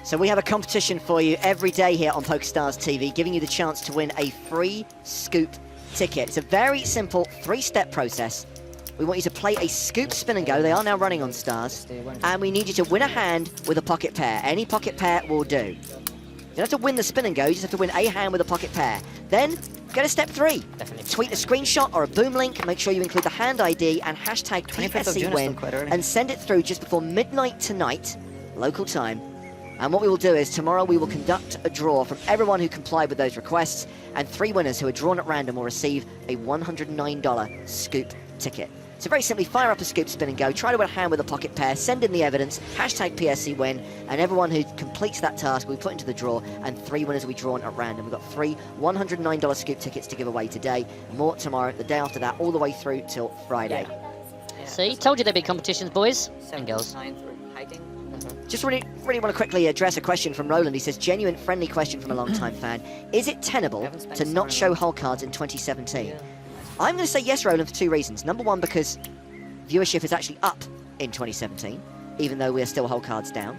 So we have a competition for you every day here on PokerStars TV, giving you the chance to win a free scoop ticket. It's a very simple 3-step process. We want you to play a scoop, spin and go. They are now running on Stars. And we need you to win a hand with a pocket pair. Any pocket pair will do. You don't have to win the spin and go, you just have to win a hand with a pocket pair. Then, go to step 3. Definitely. Tweet a screenshot or a boom link. Make sure you include the hand ID and hashtag 25th of June PSC is win still quite early. and send it through just before midnight tonight, local time. And what we will do is tomorrow we will conduct a draw from everyone who complied with those requests, and 3 winners who are drawn at random will receive a $109 scoop ticket. So very simply, fire up a scoop, spin and go, try to win a hand with a pocket pair, send in the evidence, hashtag PSC win, and everyone who completes that task will be put into the draw, and 3 winners will be drawn at random. We've got 3 $109 scoop tickets to give away today, more tomorrow, the day after that, all the way through till Friday. See, told you there'd be competitions, boys and girls. 9 for hiking. Just really want to quickly address a question from Roland. He says, genuine, friendly question from a long-time fan. Is it tenable to not show hole cards in 2017? I'm going to say yes, Roland, for 2 reasons. Number 1, because viewership is actually up in 2017, even though we are still hole cards down.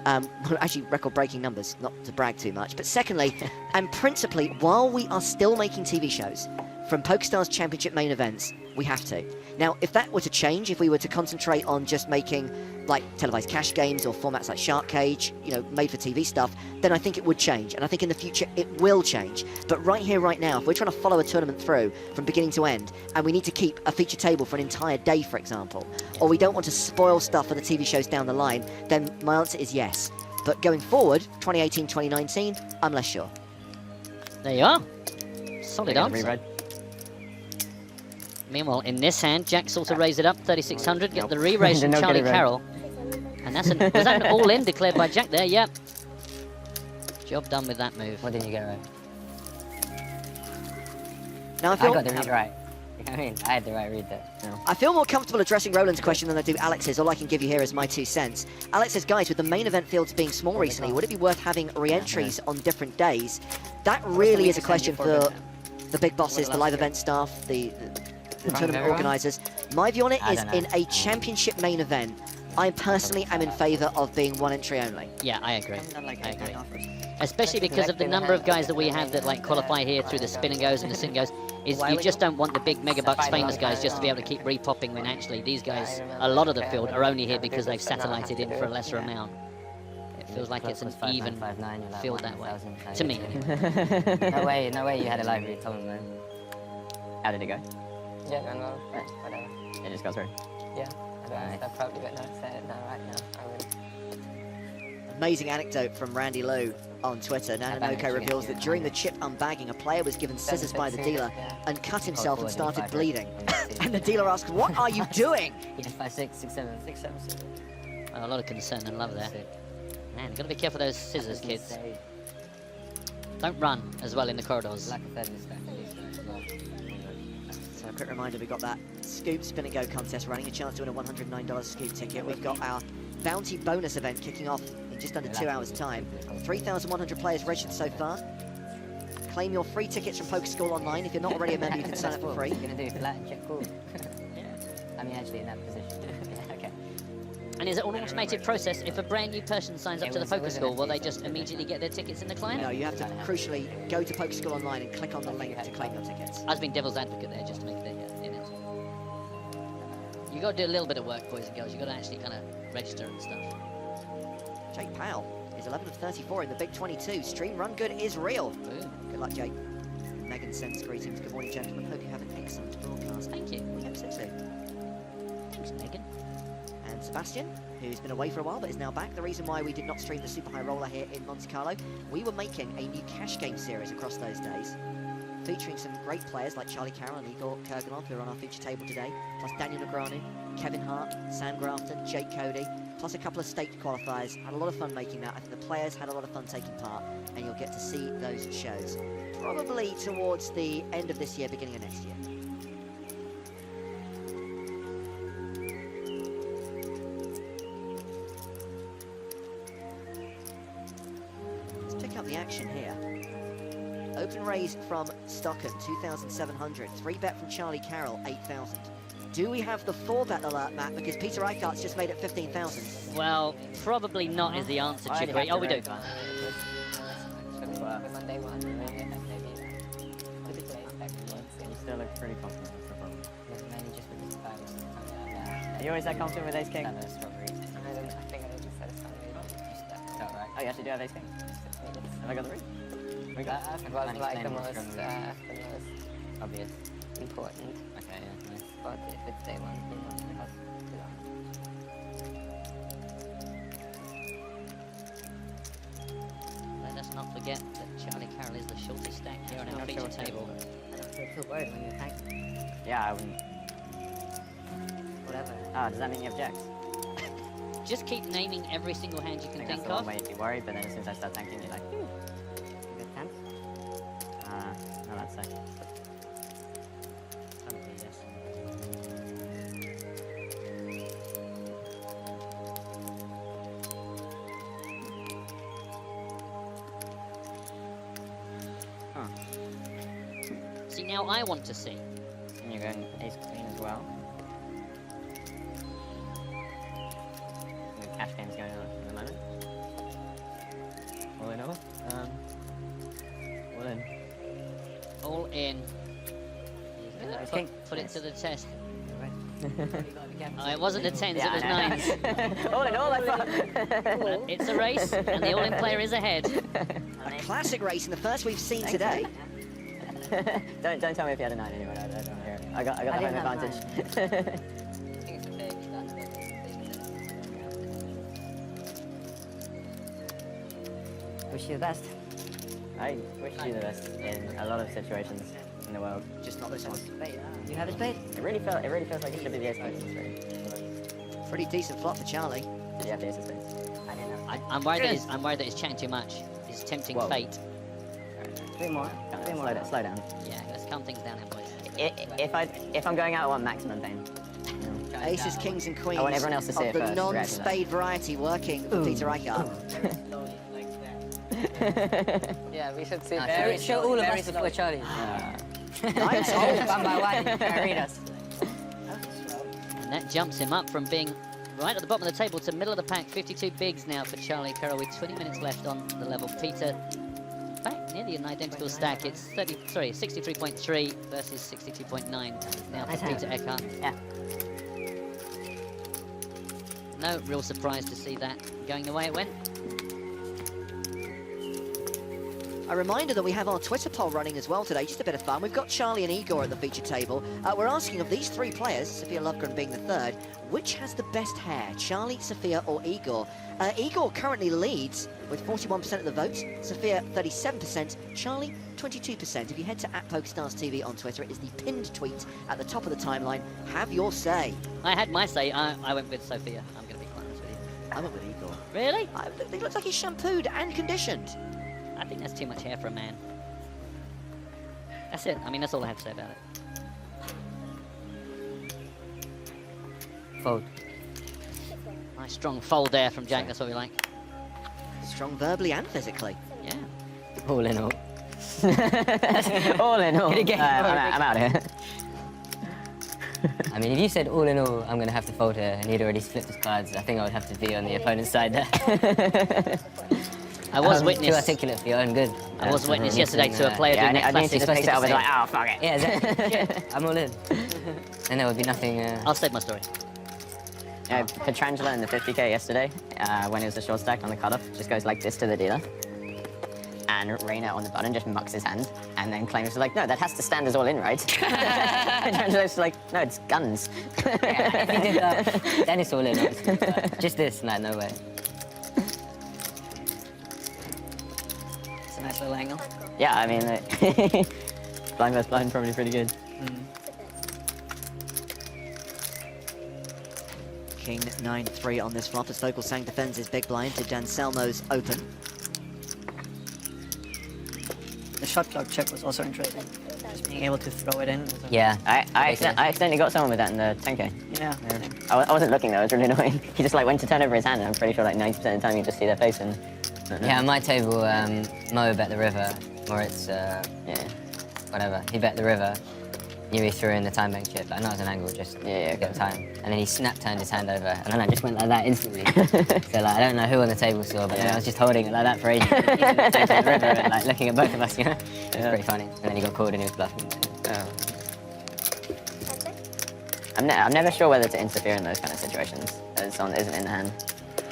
Actually, record-breaking numbers, not to brag too much. But secondly, and principally, while we are still making TV shows from PokerStars Championship main events, we have to. Now, if that were to change, if we were to concentrate on just making like televised cash games or formats like Shark Cage, you know, made for TV stuff, then I think it would change. And I think in the future it will change. But right here, right now, if we're trying to follow a tournament through from beginning to end, and we need to keep a feature table for an entire day, for example, or we don't want to spoil stuff for the TV shows down the line, then my answer is yes. But going forward, 2018, 2019, I'm less sure. There you are. Solid They're gonna answer. reride. Meanwhile, in this hand, Jack's also raised it up, 3,600, get Nope. the re-raise Did from not get Charlie it right. Carroll. And that's was that an all-in declared by Jack there? Yep. Job done with that move. What did you get right? Now I got the read right. I mean, I had the right read there. No. I feel more comfortable addressing Roland's question than I do Alex's. All I can give you here is my 2 cents. Alex says, guys, with the main event fields being small recently, would it be worth having re-entries on different days? That really is a question for the big bosses, the live event staff, the tournament organisers. My view on it is in a championship main event, I personally am in favour of being 1 entry only. Yeah, I agree. Done like I 8 agree. offers. Especially because of the number of guys that we have that like qualify here through the spin and goes and the sit and goes, is you just don't want the big megabucks famous guys just to be able to keep repopping when actually these guys, a lot of the field are only here because they've satellited in for a lesser amount. It feels like it's an even field that way. To me. No way you had a live read, tell them, man. How did it go? Yeah, no, whatever. It just got through. Yeah, I probably would not say it now, right now. I would. Amazing anecdote from Randy Lowe on Twitter. Nanonoko reveals that during the chip unbagging, a player was given scissors by the dealer and cut himself and started bleeding. And the dealer asks, "What are you doing?" He did 5, 6, 6, 7. 6, 7, 6. A lot of concern and love there. Man, you gotta be careful of those scissors, kids. Don't run as well in the corridors. So a quick reminder, we've got that Scoop Spin and Go contest running, a chance to win a $109 Scoop ticket. We've got our bounty bonus event kicking off in just under 2 hours' time. 3,100 players registered so far. Claim your free tickets from Poker School online. If you're not already a member, you can sign up for free. What are you going to do? Flat and check? Cool. I mean, actually, in that position. Okay. And is it an automated process? If a brand new person signs up to the Poker School, will they just immediately get their tickets in the client? No, you have to crucially go to Poker School online and click on the link to claim your tickets. I was being devil's advocate there just to make it in it. You got to do a little bit of work, boys and girls. You got to actually kind of register and stuff. Jake Powell is 11 of 34 in the Big 22. Stream run good is real. Ooh. Good luck, Jake. Megan sends greetings. Good morning, gentlemen. Hope you have an excellent broadcast. Thank you. We hope so too. Thanks, Megan. And Sebastian, who's been away for a while but is now back. The reason why we did not stream the Super High Roller here in Monte Carlo, we were making a new cash game series across those days. featuring some great players like Charlie Carroll and Igor Kurganov, who are on our feature table today, plus Daniel Negreanu, Kevin Hart, Sam Grafton, Jake Cody, plus a couple of state qualifiers. Had a lot of fun making that. I think the players had a lot of fun taking part, and you'll get to see those shows probably towards the end of this year, beginning of next year. Let's pick up the action here. Open raise from Stockton, 2,700. 3-bet from Charlie Carroll, 8,000. Do we have the 4-bet alert, Matt? Because Peter Eichhardt's just made it 15,000. Well, probably not is the answer, Chicory. Oh, we do. Because on day one, maybe You still look pretty confident, that's the problem. mainly just with this five. Are you always that confident with ace king? I think I just said something. Oh, right. Oh, you actually do have ace king? Have I got the read? We got It was like the most obvious. important. Okay, yeah, nice. But if it's day one, you know, we have to do that. Let us not forget that Charlie Carroll is the shortest stack here on our feature table. I don't feel too worried when you attack. Yeah, I wouldn't. Whatever. Oh, does that mean you have jacks? Just keep naming every single hand you I can think that's think the one of. way to be worried, but then as soon as I start tanking, you're like, You got 10? no, that's safe. Probably, yes. Huh. See, now I want to see. And you're going ace queen as well. The cash game's going on at the moment. All in all. All in. All in. He's gonna King. put it to the test. Right. Oh, it wasn't the tens, it was I know. nines. All in all, I thought. It's a race, and the all-in player is ahead. A classic race and the first we've seen today. don't tell me if you had a 9 anyway. I don't hear it. I got the I home didn't have advantage. I think it's okay if you done it. Wish you the best. I wish you the best in a lot of situations in the world. Just not this one. Spade. You have a spade? It really feels like it should be the ace queen in this race. Pretty decent flop for Charlie. Did you have the ace of spades? I didn't have. I'm worried that he's chatting too much. He's tempting Whoa. fate. 3 more. 3 more. Slow down. Yeah, let's calm things down here, boys. If I'm going out, I want maximum pain. Aces, kings, and queens I want everyone else to see of it the first, non-spade variety working for Peter Eichhardt. Yeah, we should see Show, very show all of us before Charlie. Nice. One by one. Read us. And that jumps him up from being right at the bottom of the table to middle of the pack. 52 bigs now for Charlie Carroll with 20 minutes left on the level. Peter back nearly an identical stack. It's 63.3 versus 62.9 now for Nice Peter hand. Eckhart. Yeah. No real surprise to see that going the way it went. A reminder that we have our Twitter poll running as well today, just a bit of fun. We've got Charlie and Igor at the feature table. We're asking of these 3 players, Sophia Lovegren being the third, which has the best hair, Charlie, Sophia or Igor? Igor currently leads with 41% of the votes, Sophia 37%, Charlie 22%. If you head to @PokerStars TV on Twitter, it is the pinned tweet at the top of the timeline. Have your say. I had my say. I went with Sophia. I'm going to be quite honest with you. I went with Igor. Really? He looks like he's shampooed and conditioned. I think that's too much hair for a man. That's it. I mean, that's all I have to say about it. Fold. Nice strong fold there from Jack. That's what we like. Strong verbally and physically. Yeah. All in all. All in all. Again. I'm out here. I mean, if you said all in all, I'm going to have to fold here, and he'd already flipped his cards, I think I would have to be on the opponent's side there. I was Too witness. articulate for your own good. I was witness yesterday to a player Yeah, doing that I need to classic. just pick it up and like, oh, fuck it. Yeah, exactly. I'm all in. And there would be nothing... I'll save my story. Petrangelo in the 50k yesterday, when it was a short stack on the cutoff, just goes like this to the dealer. And Reina on the button just mucks his hand, and then claims like, no, that has to stand as all in, right? Petrangelo's like, no, it's guns. Yeah, if he did that, then it's all in. Just this, no way. It's a nice little angle. Yeah, I mean, blind versus blind, probably pretty good. King 9-3 on this flop as Focal Sang defends his big blind to Danselmo's open. The shot clock check was also interesting. Just being able to throw it in. Was a- Yeah, I accidentally got someone with that in the 10K. Yeah. I wasn't looking though, it was really annoying. He just like went to turn over his hand and I'm pretty sure like 90% of the time you just see their face and... Yeah, on my table, Mo bet the river, or it's, whatever. He bet the river. Yuri threw in the time bank chip, like not as an angle, just get time. And then he turned his hand over, and then I just went like that instantly. So like, I don't know who on the table saw, but then I was just holding it like that for ages. He turned to the river and like looking at both of us, you know? It was pretty funny. And then he got called and he was bluffing. I'm never sure whether to interfere in those kind of situations, as someone isn't in the hand.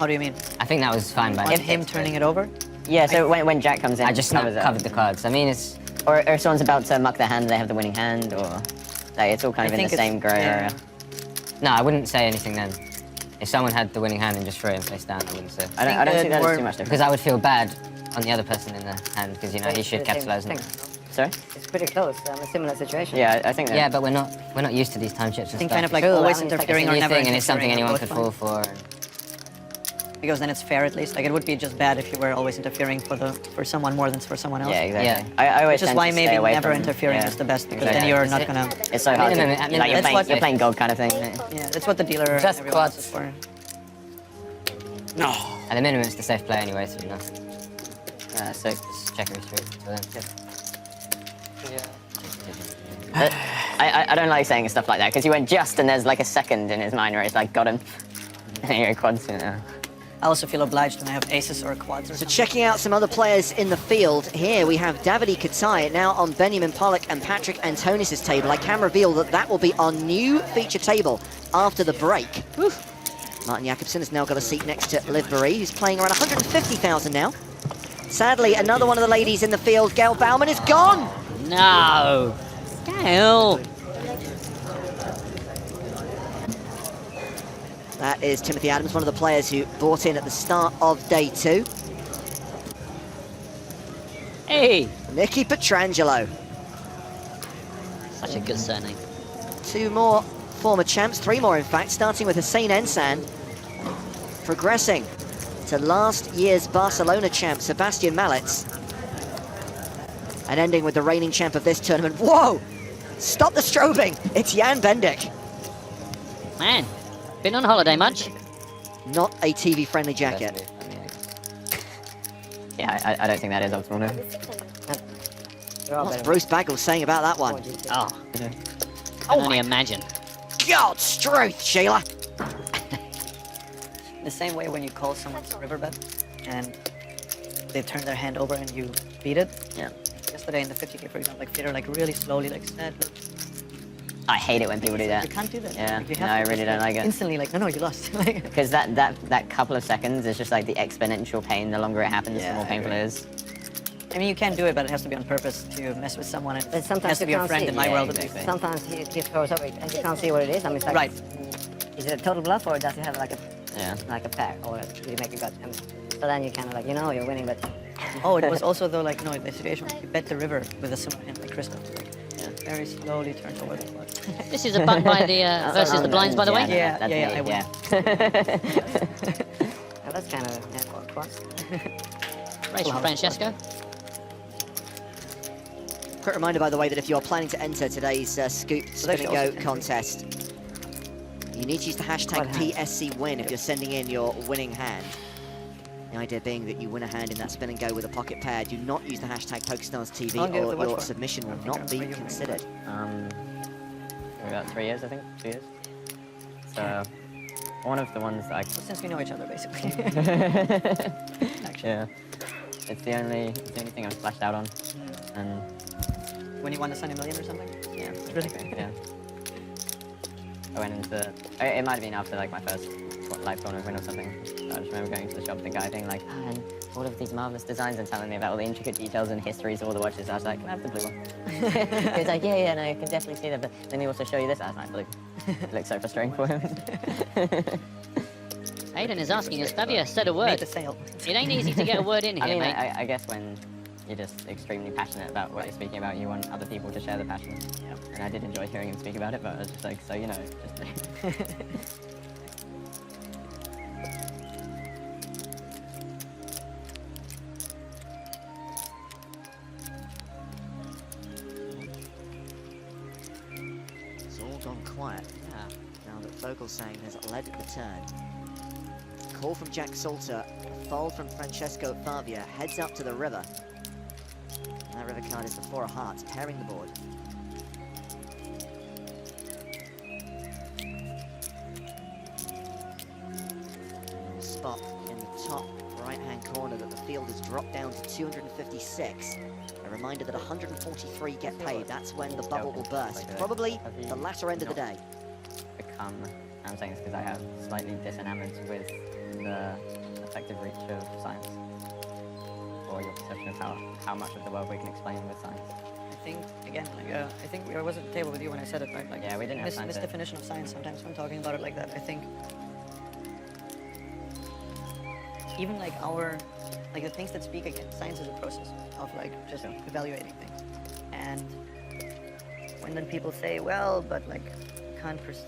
How do you mean? I think that was fine by Him turning it over? Yeah, so when Jack comes in, I just covered the cards. I mean, it's... Or if someone's about to muck their hand, they have the winning hand, or... Like, it's all kind of in the same grey area. No, I wouldn't say anything then. If someone had the winning hand and just threw him face down, I wouldn't say. I don't see that as too much difference. Because I would feel bad on the other person in the hand, because, you know, he should capitalise. Sorry? It's pretty close. A similar situation. Yeah, I think that... Yeah, but we're not used to these time chips and I think stuff. kind of like always interfering or never thing, and it's something interfering anyone on could both fall for. Because then it's fair at least. Like it would be just bad if you were always interfering for someone more than for someone else. Yeah, exactly. Yeah. I always Which is tend why to stay maybe away never from- interfering yeah. is the best, because Exactly. then you're not gonna... It's so hard to... Minimum, Like, you're playing gold kind of thing. Yeah, that's what the dealer Just and everyone else is quads. for. No. At the minimum, it's the safe play anyway, so you know. So... Just check every street. So then, I don't like saying stuff like that, because you went just and there's like a second in his mind where it's like, got him. And you're quads, you know. I also feel obliged when I have aces or quads or So something. checking out some other players in the field, here we have Davide Katai now on Benjamin Pollock and Patrick Antonis' table. I can reveal that that will be our new feature table after the break. Whew. Martin Jakobsen has now got a seat next to Liv Marie, who's playing around 150,000 now. Sadly, another one of the ladies in the field, Gail Bauman, is gone! No! Gail! That is Timothy Adams, one of the players who bought in at the start of day 2. Hey! Nikki Petrangelo. Such a good surname. 2 more former champs, 3 more in fact, starting with Hussein Ensan, progressing to last year's Barcelona champ, Sebastian Malitz, and ending with the reigning champ of this tournament. Whoa! Stop the strobing! It's Jan Bendik. Man, been on holiday much? Not a TV-friendly jacket. Yeah, I don't think that is optimal, no. What's Bruce Bagel saying about that one? Oh. I can only imagine. God, Struth, Sheila! The same way when you call someone's river bet and they turn their hand over and you beat it. Yeah. Yesterday in the 50K, for example, like Federer, like really slowly, like sad. I hate it when people do that. You can't do that. Yeah, Like, you no, have I to really just, don't like it. Instantly, like, no, you lost. Like, Because that couple of seconds is just like the exponential pain. The longer it happens, the Yeah, more I painful agree. it is. I mean, you can do it, but it has to be on purpose to mess with someone. And But it sometimes has to you be a can't friend see. in my Yeah, world. exactly. sometimes he throws up and you can't see what it is. I mean, it's like, Right. Is it a total bluff or does it have like Yeah. a pair, or do you make a gut? I mean, so then you kind of like, you know, you're winning, but Oh, it was also though, like, no, the situation was you bet the river with a similar hand like Christoph. Like, very slowly turns over the quad. This is a buck by the versus the blinds, by the way. Yeah, that's yeah, me, I win. well, that's kind of quads. Race for Francesco. Quick reminder, by the way, that if you're planning to enter today's Scoop Spin and Go contest, you need to use the hashtag PSCWin if you're sending in your winning hand. The idea being that you win a hand in that spin and go with a pocket pair. Do not use the hashtag PokerStars TV How long do you have to or watch your for? submission will not be considered. About 3 years, I think, 2 years. So, one of the ones that I... Since we know each other, basically. Actually. Yeah. It's the only thing I've splashed out on. And When you won the Sunny Million or something? yeah, Really? yeah. I went into... It might have been after like my first live tournament win or something. I just remember going to the shop, the guy being like, and all of these marvelous designs and telling me about all the intricate details and histories of all the watches. I was like, can I have the blue one? He was like, yeah, no, I can definitely see that, but let me also show you this. I was like, blue. It looks so frustrating for him. Aiden is asking, has Fabio said a Made word? the sale. It ain't easy to get a word in here, I mean, mate. I guess when you're just extremely passionate about what you're speaking about. You want other people to share the passion. Yeah. And I did enjoy hearing him speak about it, but I was just like, so you know, just. It's all gone quiet now that Vogelsang has led the turn. Call from Jack Salter, a fold from Francesco Favia, heads up to the river. And that river card is the 4 of hearts, pairing the board. Spot in the top right-hand corner that the field has dropped down to 256. A reminder that 143 get paid. That's when the bubble will burst. Probably the latter end of the day. Become, I'm saying this because I have slightly disenamored with the effective reach of science, or your perception of how much of the world we can explain with science. I think, again, like, I think I was at the table with you when I said it, right? Like, Yeah, we didn't have time this to- definition of science sometimes when talking about it like that. I think even like the things that speak against science is a process of like just evaluating things. And when then people say, well, but like can't perceive,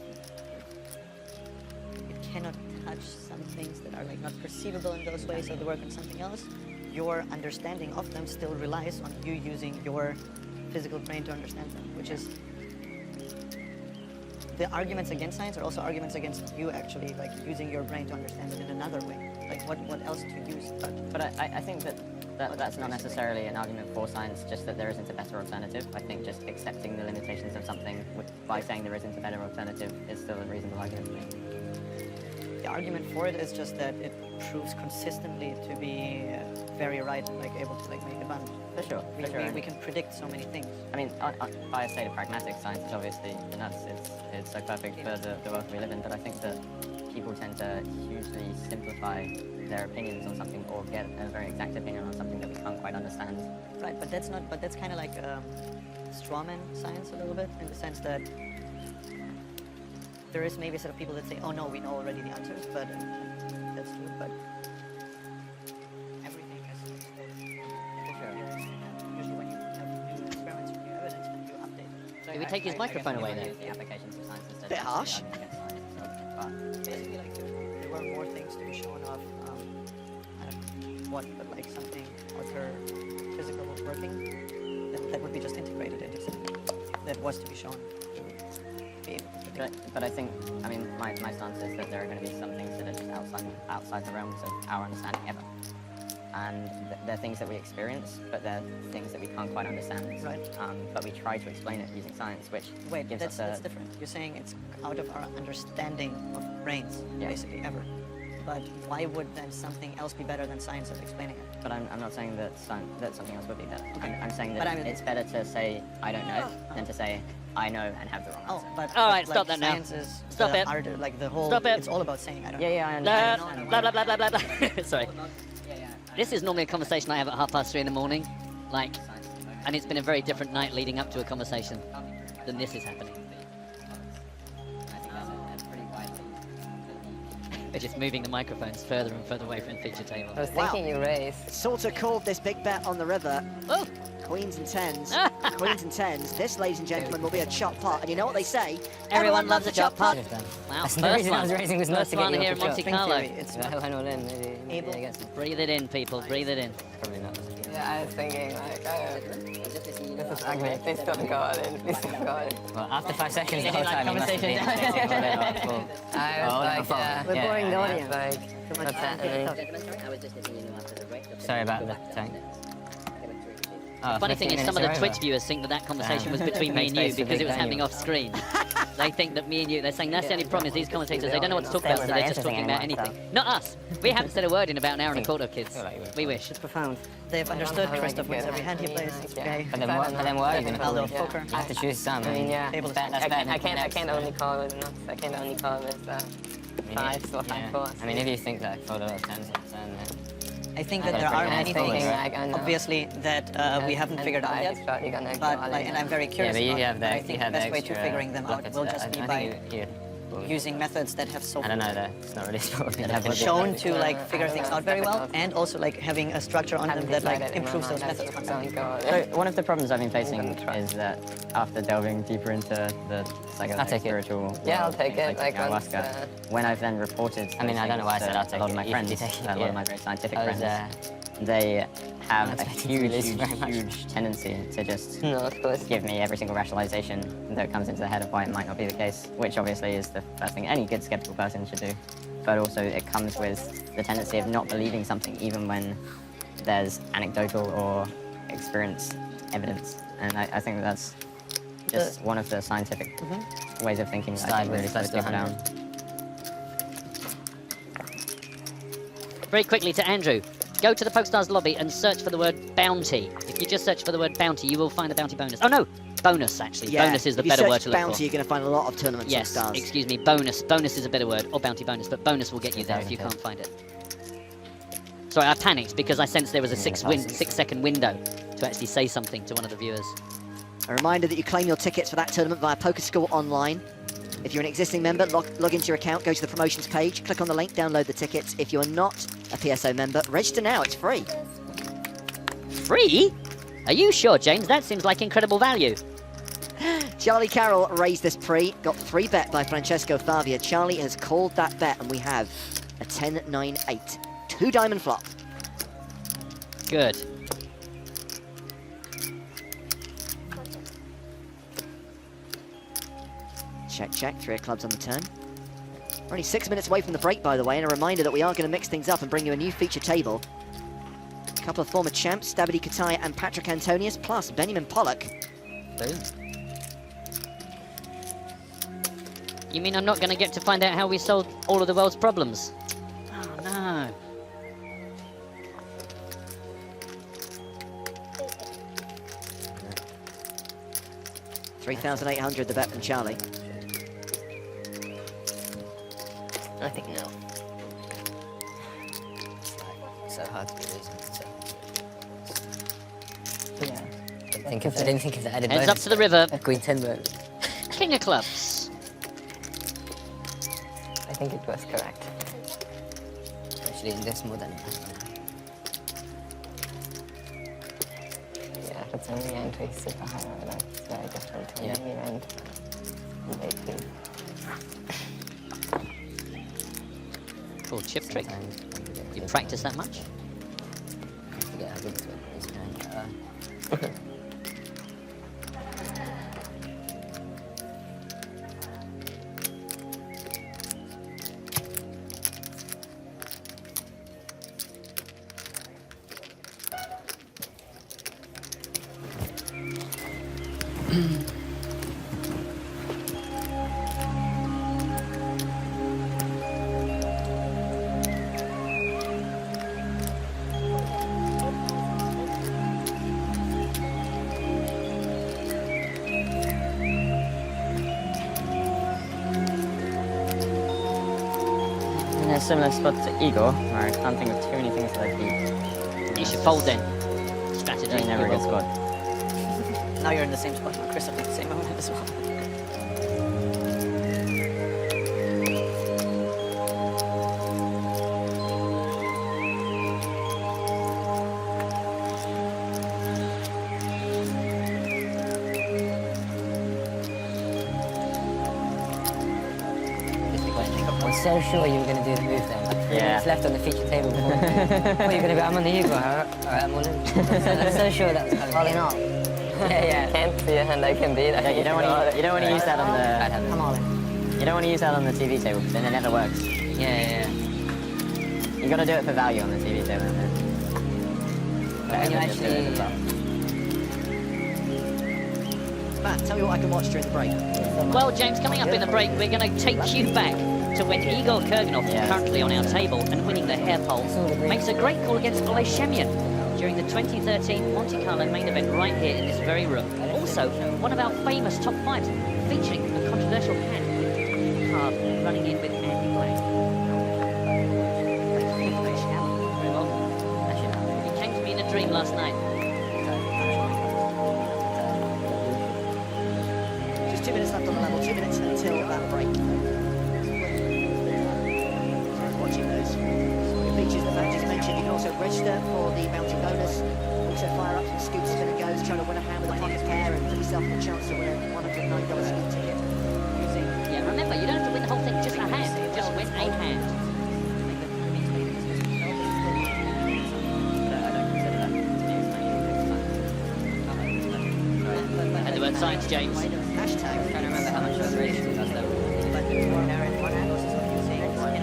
it cannot touch some things that are like not perceivable in those ways, so they work on something else. Your understanding of them still relies on you using your physical brain to understand them, which is the arguments against science are also arguments against you actually like using your brain to understand it in another way. Like what else to use? But I think that's not necessarily an argument for science, just that there isn't a better alternative. I think just accepting the limitations of something by saying there isn't a better alternative is still a reasonable argument for me. The argument for it is just that it proves consistently to be very right and like able to like make a bunch. For sure. We can predict so many things. I mean, by a state of pragmatic science is obviously nuts. It's so perfect for the world we live in, but I think that people tend to hugely simplify their opinions on something or get a very exact opinion on something that we can't quite understand. Right, but that's kind of like strawman science a little bit, in the sense that there is maybe a set of people that say, oh no, we know already the answers, but that's true, but everything has to be usually when you have new experiments or new evidence, when you update. Did we take his microphone away there? The applications of science instead Bit of harsh. the argument against science. But Basically, like there were more things to be shown off. I don't know what, but like something other physical working that would be just integrated into something that was to be shown. To be able to predict. But I think, I mean, my stance is that there are going to be some things that are just outside the realms of our understanding ever. And they're things that we experience, but they're things that we can't quite understand. Right. But we try to explain it using science, which Wait, gives that's us a... different. You're saying it's out of our understanding of brains, Yeah. basically, ever. But why would then something else be better than science at explaining it? But I'm not saying that something else would be better. Okay. I'm saying But that I mean- it's better to say, I don't know, than to say, I know and have the wrong Oh, answer. but All right, like, stop that now. science is Stop the it. art, like the whole. Stop it. It's all about saying I don't Yeah, know. yeah, I Blah, understand. blah, blah, blah, blah, blah. Sorry. This is normally a conversation I have at 3:30 in the morning. Like, and it's been a very different night leading up to a conversation than this is happening. They're just moving the microphones further and further away from the feature table. I was thinking you raise. Salter called this big bet on the river. Oh! Queens and tens. Queens and tens. This, ladies and gentlemen, will be a chop pot. And you know what they say? Everyone loves a chop pot. Wow, That's the first reason I was one. raising was not First to get one you here off in the Monte chop. Carlo. It's If I went all in, maybe I guess. Breathe it in, people. Breathe it in. Probably not. Yeah, I was thinking, like, this is ugly. Please don't go all in. Please don't go all in. Well, after 5 seconds, the whole time, conversation. I was like, We're boring the audience. Like, what's happening? Sorry about the tank. Oh, Funny thing is, some of the 15 minutes Twitch are viewers think that that conversation was between me and you because it was happening off screen. They think that me and you, they're saying that's the only problem is these commentators, they don't know what to talk about, so they're just talking about anything. Not us. We haven't said a word in about an hour and a quarter, kids. We wish. It's profound. They've understood Christoph wins every hand he plays. It's okay. But then what are you going to Valdo call of it? poker. I have to choose some. I mean, yeah. Table is I can't only call with nuts. I can't only call with 5s or 5-4s. I mean, if you think that I fold a lot of 10s, then... I think that there are many things, I know. obviously, that we haven't figured out yet. But, like, and I'm very curious Yeah, but you about have it. the, But I think the best way to extra figure them out buckets will there. just be I by think you using methods that have so I don't know, it's not really supposed that have been shown to like figure things out very well, and also like having a structure on them that like improves those methods constantly. So one of the problems I've been facing is that after delving deeper into the psychedelic spiritual, I'll take it. Like ayahuasca, when I've then reported, I mean, I don't know why I said I'll take a lot of my it. friends, You take it, a lot of my very scientific friends, they have a huge tendency to just give me every single rationalization that comes into their head of why it might not be the case, which obviously is the first thing any good skeptical person should do. But also it comes with the tendency of not believing something even when there's anecdotal or experience evidence. And I think that's just one of the scientific ways of thinking that I think really slows people down. Very quickly to Andrew. Go to the PokerStars lobby and search for the word bounty. If you just search for the word bounty, you will find the bounty bonus. Oh no, bonus actually. Yeah, bonus is the if you better search word to look bounty, for. you're going to find a lot of tournaments on Yes, Stars. excuse me, bonus. Bonus is a better word, or bounty bonus, but bonus will get you there if you can't find it. Sorry, I panicked because I sensed there was a 6-second window to actually say something to one of the viewers. A reminder that you claim your tickets for that tournament via PokerSchool online. If you're an existing member, log into your account, go to the promotions page, click on the link, download the tickets. If you're not a PSO member, register now, it's free. Free? Are you sure, James? That seems like incredible value. Charlie Carroll raised this pre, got 3 bet by Francesco Favia. Charlie has called that bet and we have a 10-9-8. 2 diamond flop. Good. Check, check, 3 of clubs on the turn. We're only 6 minutes away from the break, by the way, and a reminder that we are going to mix things up and bring you a new feature table. A couple of former champs, Davide Kataya and Patrick Antonius, plus Benjamin Pollock. Boom. You mean I'm not going to get to find out how we solved all of the world's problems? Oh, no. $3,800 the bet from Charlie. I think no. It's so hard to lose. Yeah. I didn't think of the added Heads up to the river. Queen 10 bird. King of clubs. I think it was correct. Actually, there's more than Yeah, that's only entry super high. That's very different to me and lately. Cool chip trick. You practice that much? I forget how good it is. In a similar spot to Igor, where I can't think of too many things that I beat. You should fold then. Strategy. Really never a good squad. Now you're in the same spot. Chris at the same moment as well. I was so sure you were going to do the move there. Like 3 Yeah. minutes left on the feature table before. What are you going to be? I'm on the Eagle. Alright, I'm all in. I'm so sure that was coming. All in all. Yeah. Can't see a hand I can beat. You don't want to use that on the. I'm all in. You don't want to use that on the TV table, because then it never works. Yeah. You got to do it for value on the TV table. But when you actually... Matt, tell me what I can watch during the break. Well, James, coming up in the break, we're going to take you back to when Igor Kurganov, currently on our table and winning the hair poll, makes a great call against Ole Shemyan during the 2013 Monte Carlo main event right here in this very room. Also, one of our famous top 5s, featuring a controversial hand card running in with Andy Black. Very well. He came to me in a dream last night. Just 2 minutes left on the level, 2 minutes until that break. here for the bounty bonus. Also fire ups and scoop spinner goes, trying to win a hand with a pocket pair and put yourself in a chance to win a $109 scoop ticket. Yeah, remember, you don't have to win the whole thing, just a hand. Just win a hand. And the word science, James. Hashtag. I'm trying to remember how much I was raised to last level.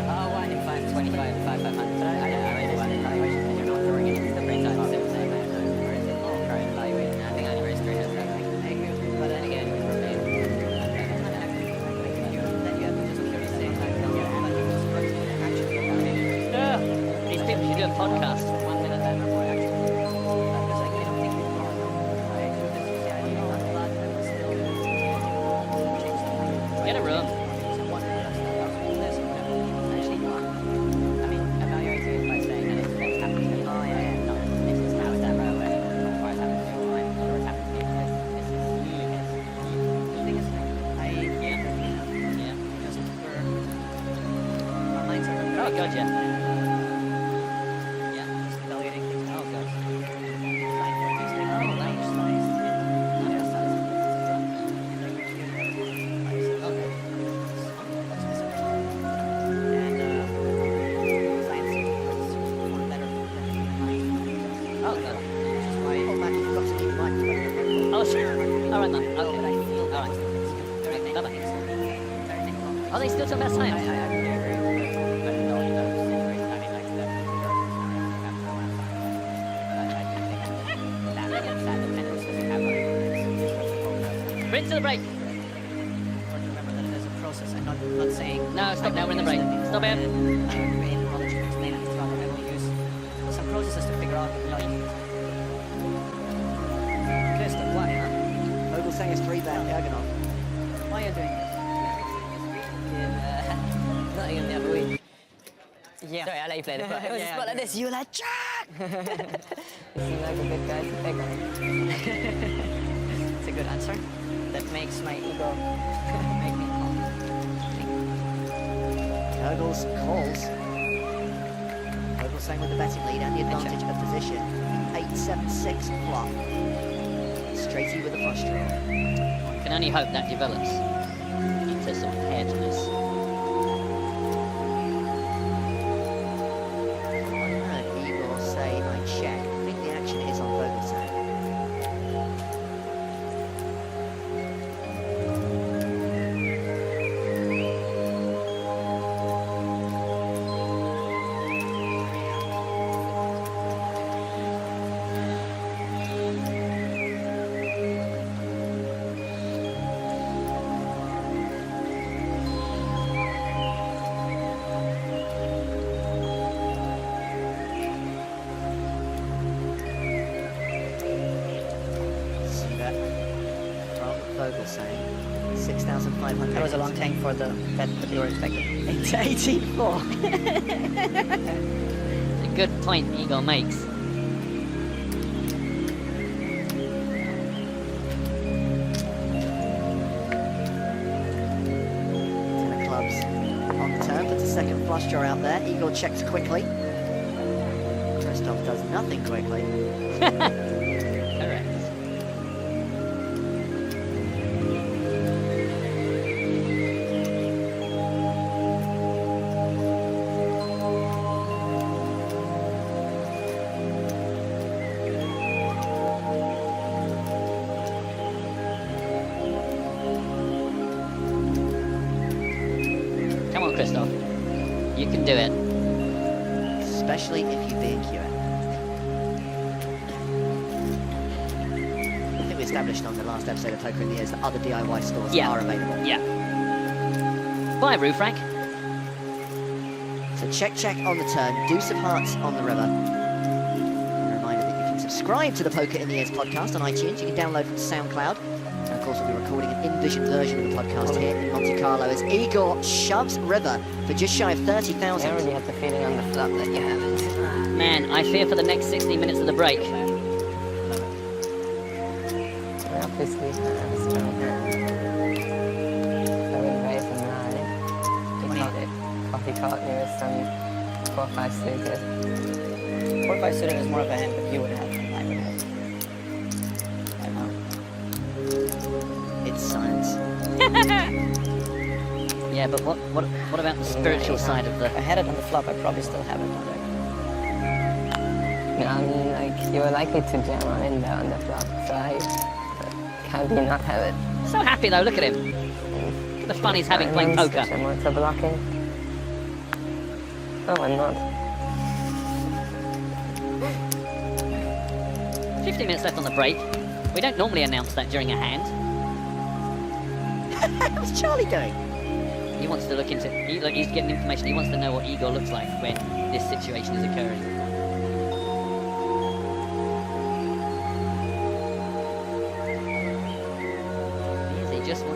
Oh, one in 525, 500. But I raised one evaluation and you're not drawing it. It's the brain time. Still the same amount. Whereas it's all current evaluation. I think I only raised 307. But then again, it was from me. Then you have to just purely say, These people should do a podcast. 1 minute then report actually. Because like, we don't think we've gone right. Get a room. Oh, God, yeah. Yeah, just evaluating things. Oh, God. Oh, God. Oh, Matt, you've got to keep your mic. Oh, sure. All right, man. Okay. All right. Bye-bye. Are they still talking about science? Rinse to the break. Remember that there's a process. I'm not saying. No, stop now. We're in the break. Stop it. Creative knowledge to explain it. I will use some processes to figure out. Kirsten, why, huh? Vogel saying it's 3-bet diagonal. Why are you doing this? Not even the other week. Yeah. Sorry, I let you play the part. It was Yeah, spot like yeah. this. You were like, Jack! You seem like a good guy to pick on. It's a good answer. That makes my ego make me calm. Vogel's calls. Vogel saying with the betting lead and the advantage of position. 8-7-6 flop. Straightly with a flush draw. Can only hope that develops into some hairdress. I heard Igor say I check. I think the action is on Vogel's side. See that from Vogel saying 6,500. That was a long time for the bet that you were expecting. 8-84. It's a good point Igor makes. Ten of clubs on the turn, puts a second flush draw out there. Igor checks quickly. Christoph does nothing quickly. Correct. Come on, Christoph. You can do it. Especially if you B&Q it. I think we established on the last episode of Poker in the Ears that other DIY stores Yeah. are available. Yeah. Bye, Roof Rack. So check on the turn, deuce of hearts on the river. A reminder that you can subscribe to the Poker in the Ears podcast on iTunes. You can download from SoundCloud. And of course, we'll be recording an in-vision version of the podcast here in Monte Carlo as Igor shoves river for just shy of I 30,000. already had the feeling on the flop that you haven't. Man, I fear for the next 60 minutes of the break. Obviously, I have a strong hand. So we'll raise a 9. He caught me with some 4-5 suited. 4-5 suited is more of a hand that you would have than I would have. I know. It's science. Yeah, but what about the spiritual side of the... If I had it on the flop, I'd probably still have it on there. No, I mean, like, you were likely to jam on in there on the flop, so I can't be not have it. So happy though, look at him. Look at the fun he's having playing poker. I'm also blocking. Oh, I'm not. 15 minutes left on the break. We don't normally announce that during a hand. How's Charlie going? He wants to look into... he's getting information. He wants to know what Igor looks like when this situation is occurring.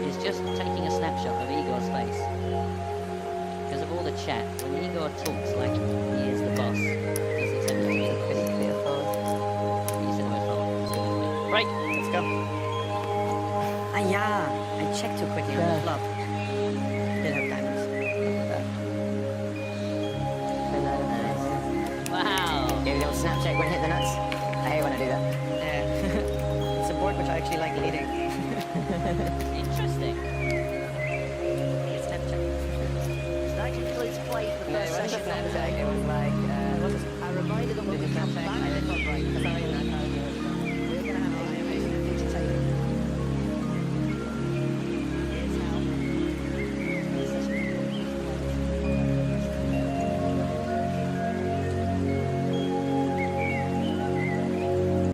He's just taking a snapshot of Igor's face. Because of all the chat, when Igor talks like he is the boss, does he tend to be physically a fold? He said we're fold. Break. Let's go. Ah, yeah. I checked too quickly on the flop. Did have diamonds. Wow. You don't snap check when hit the nuts. I hate when I do that. Yeah. It's a board which I actually like leading. Interesting. So that concludes play for the first session of the day. It was like...